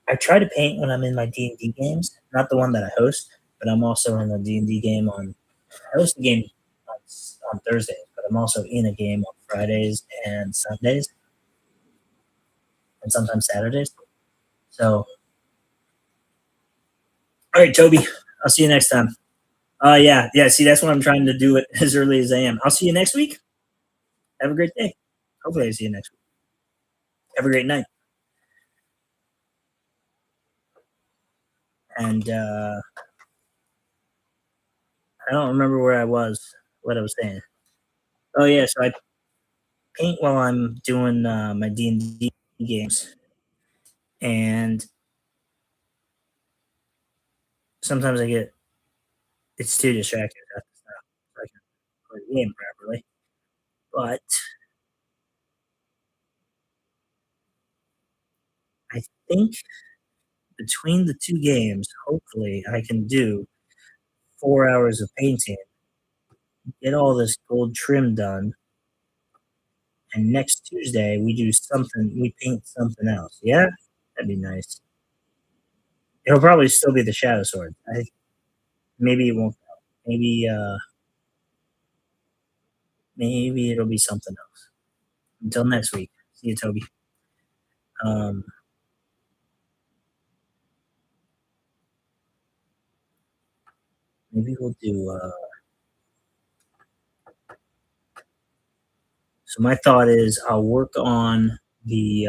Speaker 1: I try to paint when I'm in my D&D games, not the one that I host, but I'm also in a D&D game I host a game on Thursdays, but I'm also in a game on Fridays and Sundays, and sometimes Saturdays. So, all right, Toby, I'll see you next time. Yeah. See, that's why I'm trying to do it as early as I am. I'll see you next week. Have a great day. Hopefully, I see you next week. Have a great night. And I don't remember where I was, what I was saying. Oh yeah, so I paint while I'm doing my D&D games, and sometimes it's too distracting to have to stop so I can play the game properly. But I think between the two games, hopefully I can do 4 hours of painting, get all this gold trim done, and next Tuesday we do something. We paint something else. Yeah, that'd be nice. It'll probably still be the shadow sword. Maybe it won't. Maybe maybe it'll be something else. Until next week. See you, Toby. Um, maybe we'll do. So my thought is I'll work on the.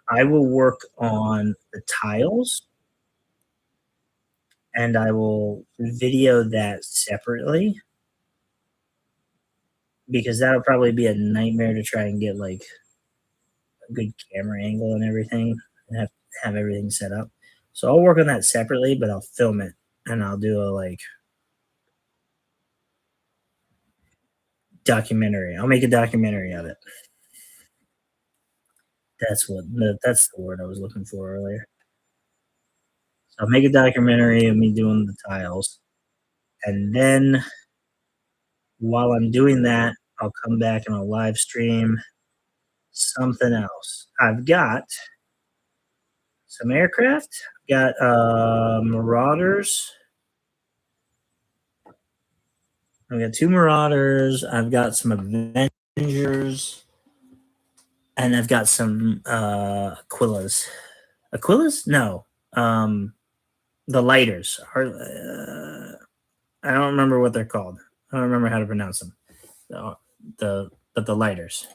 Speaker 1: I will work on the tiles, and I will video that separately because that'll probably be a nightmare to try and get like a good camera angle and everything, and have everything set up. So I'll work on that separately, but I'll film it and I'll do a like documentary. I'll make a documentary of it. That's the word I was looking for earlier. So I'll make a documentary of me doing the tiles, and then while I'm doing that, I'll come back and I'll live stream something else. I've got some aircraft. I've got Marauders. I've got two Marauders. I've got some Avengers, and I've got some Aquillas. Aquillas? No. Um, the lighters are. I don't remember what they're called. I don't remember how to pronounce them. The but the lighters.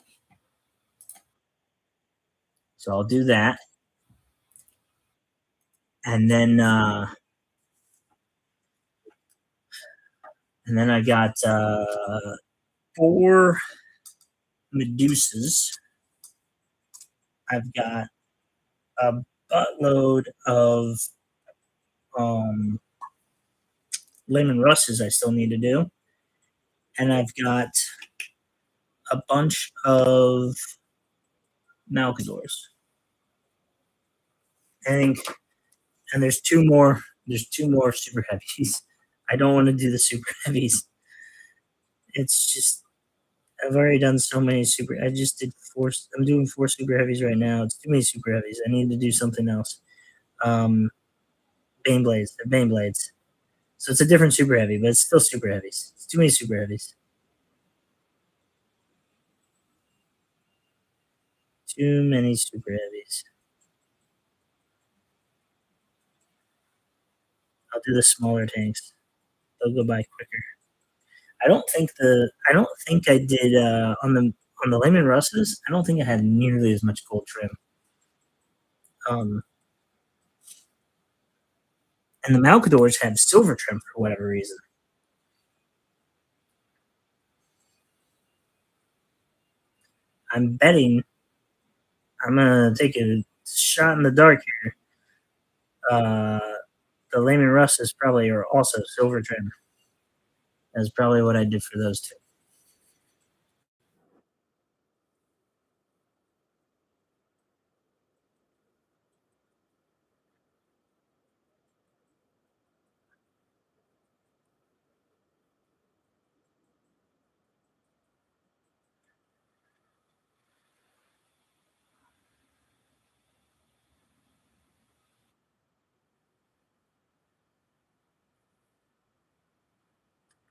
Speaker 1: So I'll do that, and then I got four Medusas. I've got a buttload of um, Lemon Russes I still need to do, and I've got a bunch of Malcadors. I think, and there's two more. There's two more super heavies. I don't want to do the super heavies. It's just I've already done so many super. I just did four. I'm doing four super heavies right now. It's too many super heavies. I need to do something else. Um, Bane blades. They're Bane blades. So it's a different super heavy, but it's still super heavies. It's too many super heavies. Too many super heavies. I'll do the smaller tanks. They'll go by quicker. I don't think I did on the Layman Russes. I don't think I had nearly as much gold trim. Um, and the Malcadors have silver trim for whatever reason. I'm betting I'm gonna take a shot in the dark here. The Layman Russes probably are also silver trim. That's probably what I did for those two.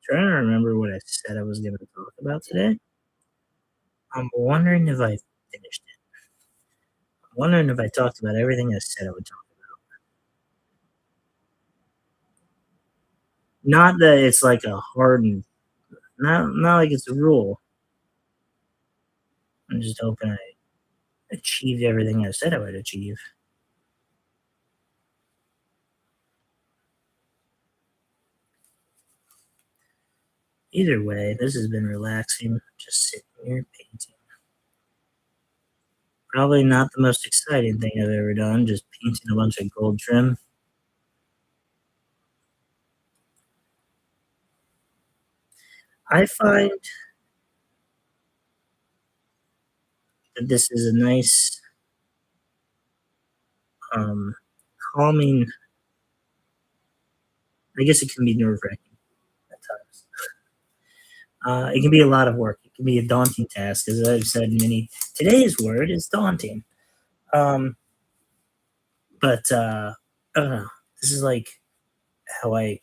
Speaker 1: Trying to remember what I said I was going to talk about today. I'm wondering if I finished it. I'm wondering if I talked about everything I said I would talk about. Not that it's like a hardened, not like it's a rule. I'm just hoping I achieved everything I said I would achieve. Either way, this has been relaxing. Just sitting here painting. Probably not the most exciting thing I've ever done, just painting a bunch of gold trim. I find that this is a nice, um, calming. I guess it can be nerve wracking at times. It can be a lot of work. It can be a daunting task, as I've said many. Today's word is daunting. Um, but I don't know. This is like how I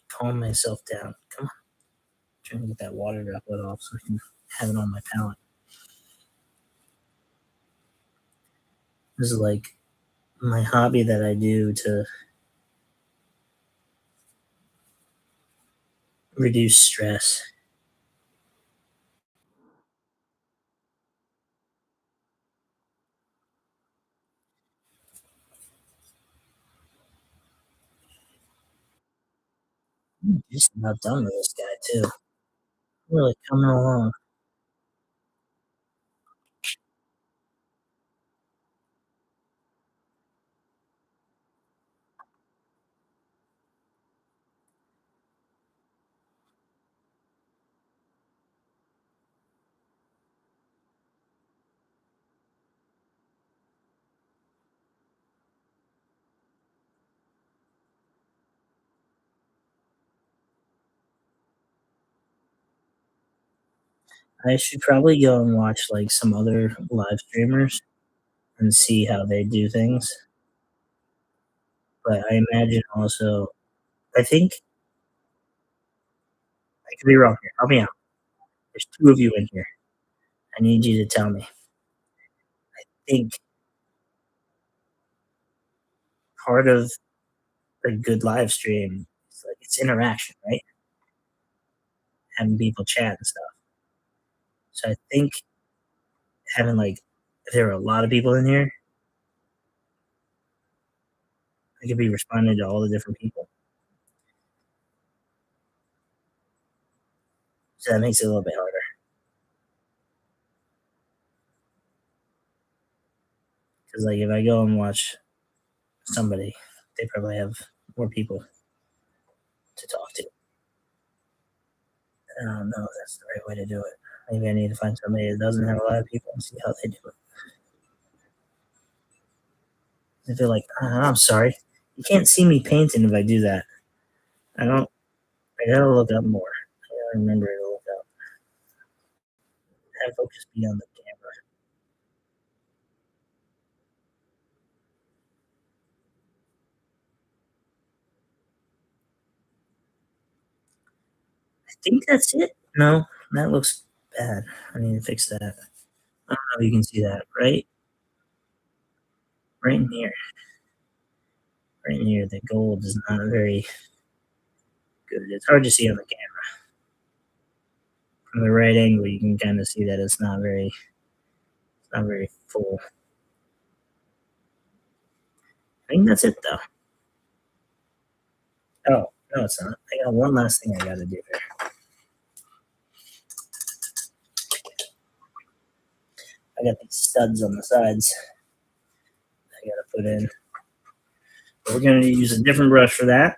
Speaker 1: calm myself down. Come on, I'm trying to get that water droplet off so I can have it on my palate. This is like my hobby that I do to reduce stress. I'm just about done with this guy too. Really coming along. I should probably go and watch like some other live streamers and see how they do things. But I imagine also, I think I could be wrong here. Help me out. There's two of you in here. I need you to tell me. I think part of a good live stream is like it's interaction, right? Having people chat and stuff. So I think having like if there are a lot of people in here, I could be responding to all the different people. So that makes it a little bit harder. Because like if I go and watch somebody, they probably have more people to talk to. I don't know if that's the right way to do it. Maybe I need to find somebody that doesn't have a lot of people and see how they do it. I feel like I'm sorry, you can't see me painting if I do that. I don't. I gotta look up more. I gotta remember to look up. Have focus be on the camera. I think that's it. No, that looks bad. I need to fix that. I don't know if you can see that. Right in here. Right in here. The gold is not very good. It's hard to see on the camera. From the right angle, you can kind of see that it's not very full. I think that's it though. Oh, no, it's not. I got one last thing I gotta do here. I got these studs on the sides I gotta put in. But we're gonna use a different brush for that.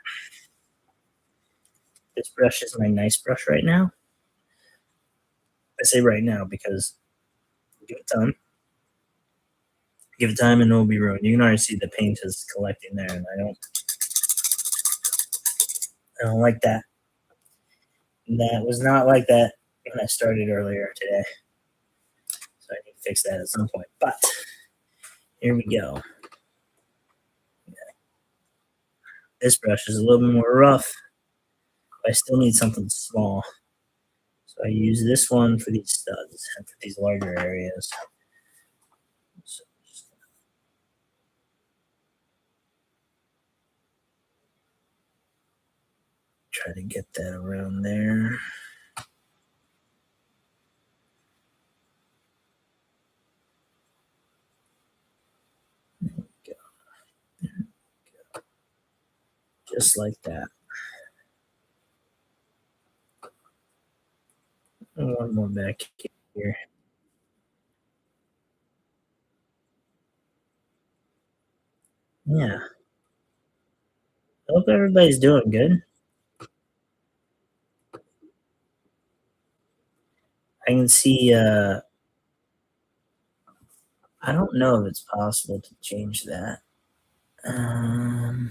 Speaker 1: This brush is my nice brush right now. I say right now because give it time. Give it time and it will be ruined. You can already see the paint is collecting there, and I don't like that. That was not like that when I started earlier today. So I need to fix that at some point. But here we go. This brush is a little bit more rough. But I still need something small. So I use this one for these studs and for these larger areas. So try to get that around there. There we go. There we go. Just like that. And one more back here. Yeah. I hope everybody's doing good. I can see I don't know if it's possible to change that. I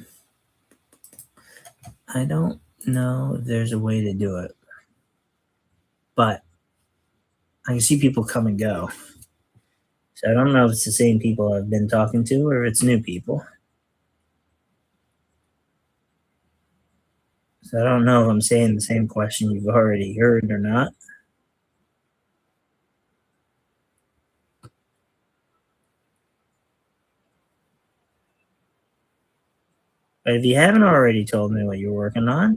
Speaker 1: don't know if there's a way to do it. But I can see people come and go. So I don't know if it's the same people I've been talking to or if it's new people. So I don't know if I'm saying the same question you've already heard or not. But if you haven't already told me what you're working on,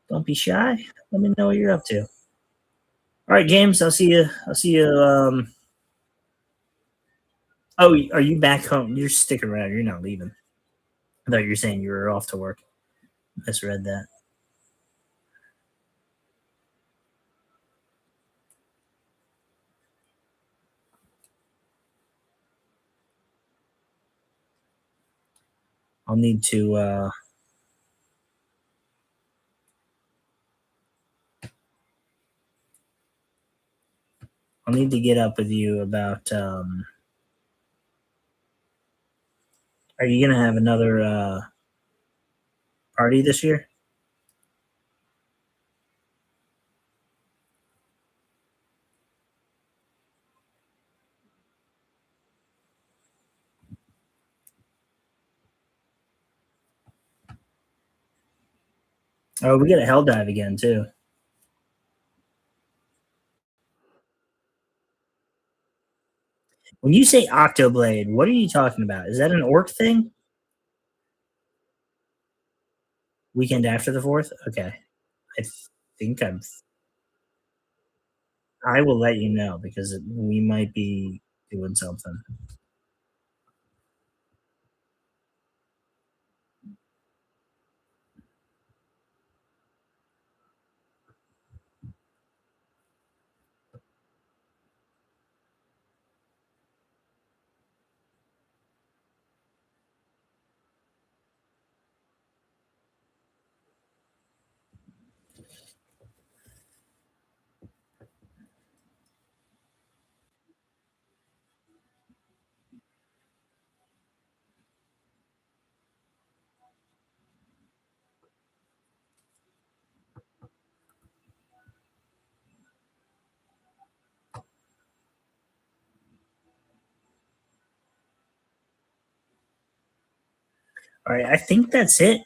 Speaker 1: don't be shy. Let me know what you're up to. All right, James. I'll see you. I'll see you. Oh, are you back home? You're sticking around. You're not leaving. I thought you were saying you were off to work. Misread that. I'll need to. I'll need to get up with you about. Are you gonna have another party this year? Oh, we get a hell dive again too. When you say Octoblade, what are you talking about? Is that an orc thing? Weekend after the 4th? Okay. I think I will let you know because we might be doing something. All right, I think that's it.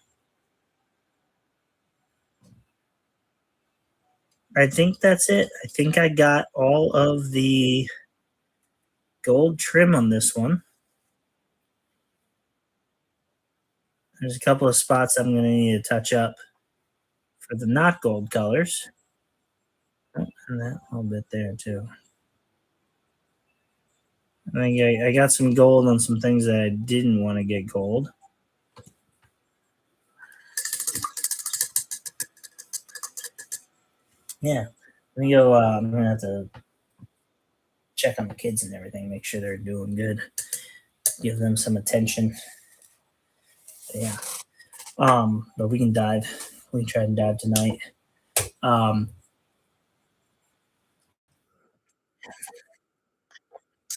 Speaker 1: I think that's it. I think I got all of the gold trim on this one. There's a couple of spots I'm going to need to touch up for the not gold colors. Oh, and that little bit there too. I think I got some gold on some things that I didn't want to get gold. Yeah. Let me go. I'm going to have to check on the kids and everything, make sure they're doing good, give them some attention. But yeah. But we can dive. We can try and dive tonight. Um,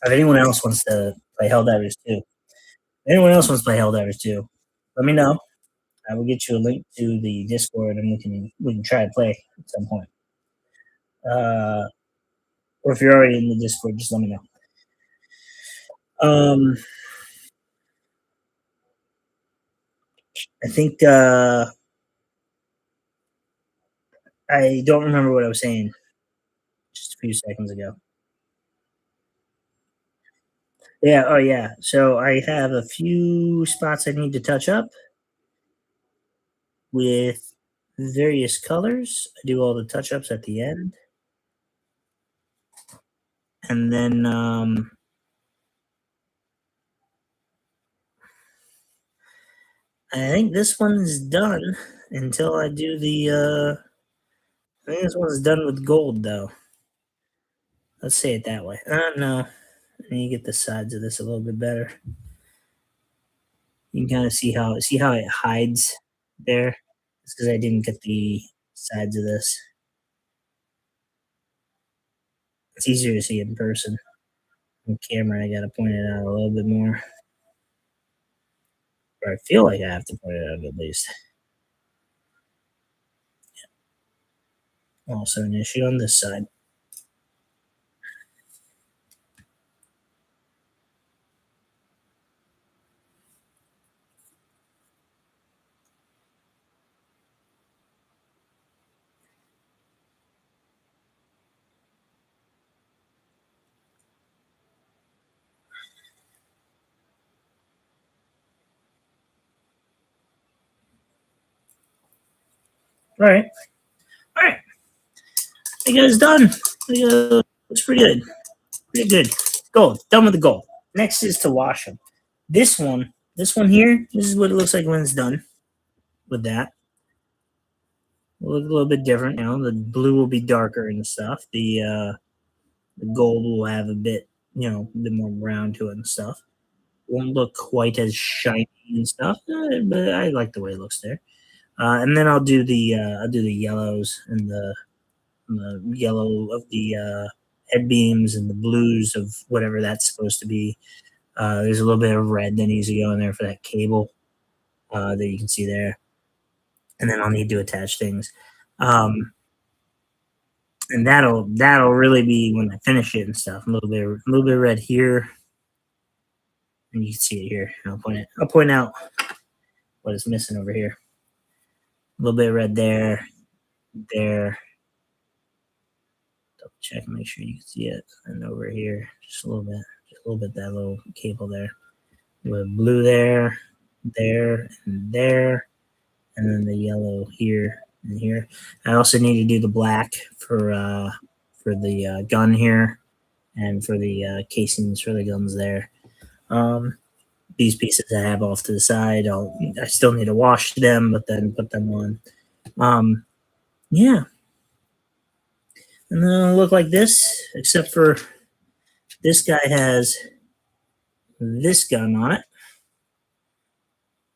Speaker 1: if anyone else wants to play Helldivers too, anyone else wants to play Helldivers too, let me know. I will get you a link to the Discord, and we can try to play at some point. Uh, or if you're already in the Discord, just let me know. I think I don't remember what I was saying just a few seconds ago. Yeah. Oh, yeah. So I have a few spots I need to touch up with various colors. I do all the touch ups at the end, and then I think this one's done until I do the. I think this one's done with gold though. Let's say it that way. No, I need to get the sides of this a little bit better. You can kind of see how it hides there. It's because I didn't get the sides of this. It's easier to see in person. On camera, I gotta point it out a little bit more. Or I feel like I have to point it out at least. Also an issue on this side. All right. All right. I think it's done. Looks pretty good. Pretty good. Gold. Done with the gold. Next is to wash them. This one here, this is what it looks like when it's done with that. It'll look a little bit different. The blue will be darker and stuff. The gold will have a bit, a bit more brown to it and stuff. Won't look quite as shiny and stuff, but I like the way it looks there. And then I'll do the yellows and the yellow of the head beams and the blues of whatever that's supposed to be. There's a little bit of red that needs to go in there for that cable that you can see there, and then I'll need to attach things. And that'll really be when I finish it and stuff. A little bit of red here, and you can see it here. I'll point out what is missing over here. little bit of red there, there. Double check, make sure you can see it. And over here, just a little bit, that little cable there. With blue there, there, and there, and then the yellow here and here. I also need to do the black for the gun here, and for the casings for the guns there. These pieces I have off to the side. I still need to wash them, but then put them on. Yeah, and then it'll look like this, except for this guy has this gun on it,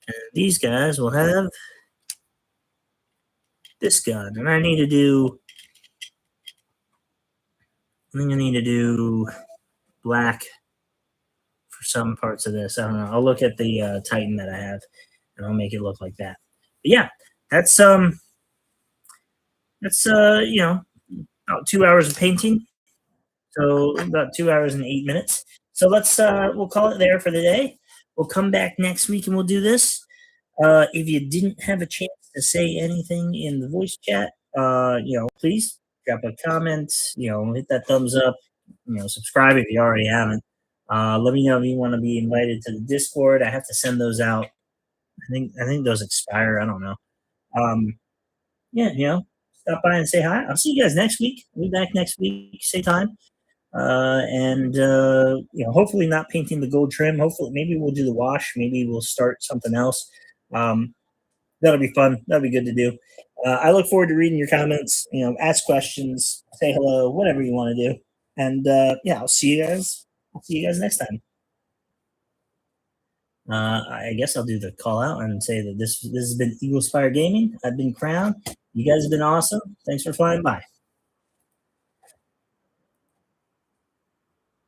Speaker 1: and these guys will have this gun. And I think I need to do black for some parts of this. I don't know. I'll look at the Titan that I have, and I'll make it look like that. But yeah, that's about 2 hours of painting. So about 2 hours and 8 minutes. So we'll call it there for the day. We'll come back next week and we'll do this. If you didn't have a chance to say anything in the voice chat, please drop a comment, hit that thumbs up, subscribe if you already haven't. Let me know if you want to be invited to the Discord. I have to send those out. I think those expire. I don't know. Stop by and say hi. I'll see you guys next week. We'll be back next week, same time. Hopefully not painting the gold trim. Hopefully, maybe we'll do the wash. Maybe we'll start something else. That'll be fun. That'll be good to do. I look forward to reading your comments. Ask questions, say hello, whatever you want to do. And I'll see you guys. I'll see you guys next time. I guess I'll do the call out and say that this has been Eagle Spire Gaming. I've been Crown. You guys have been awesome. Thanks for flying by.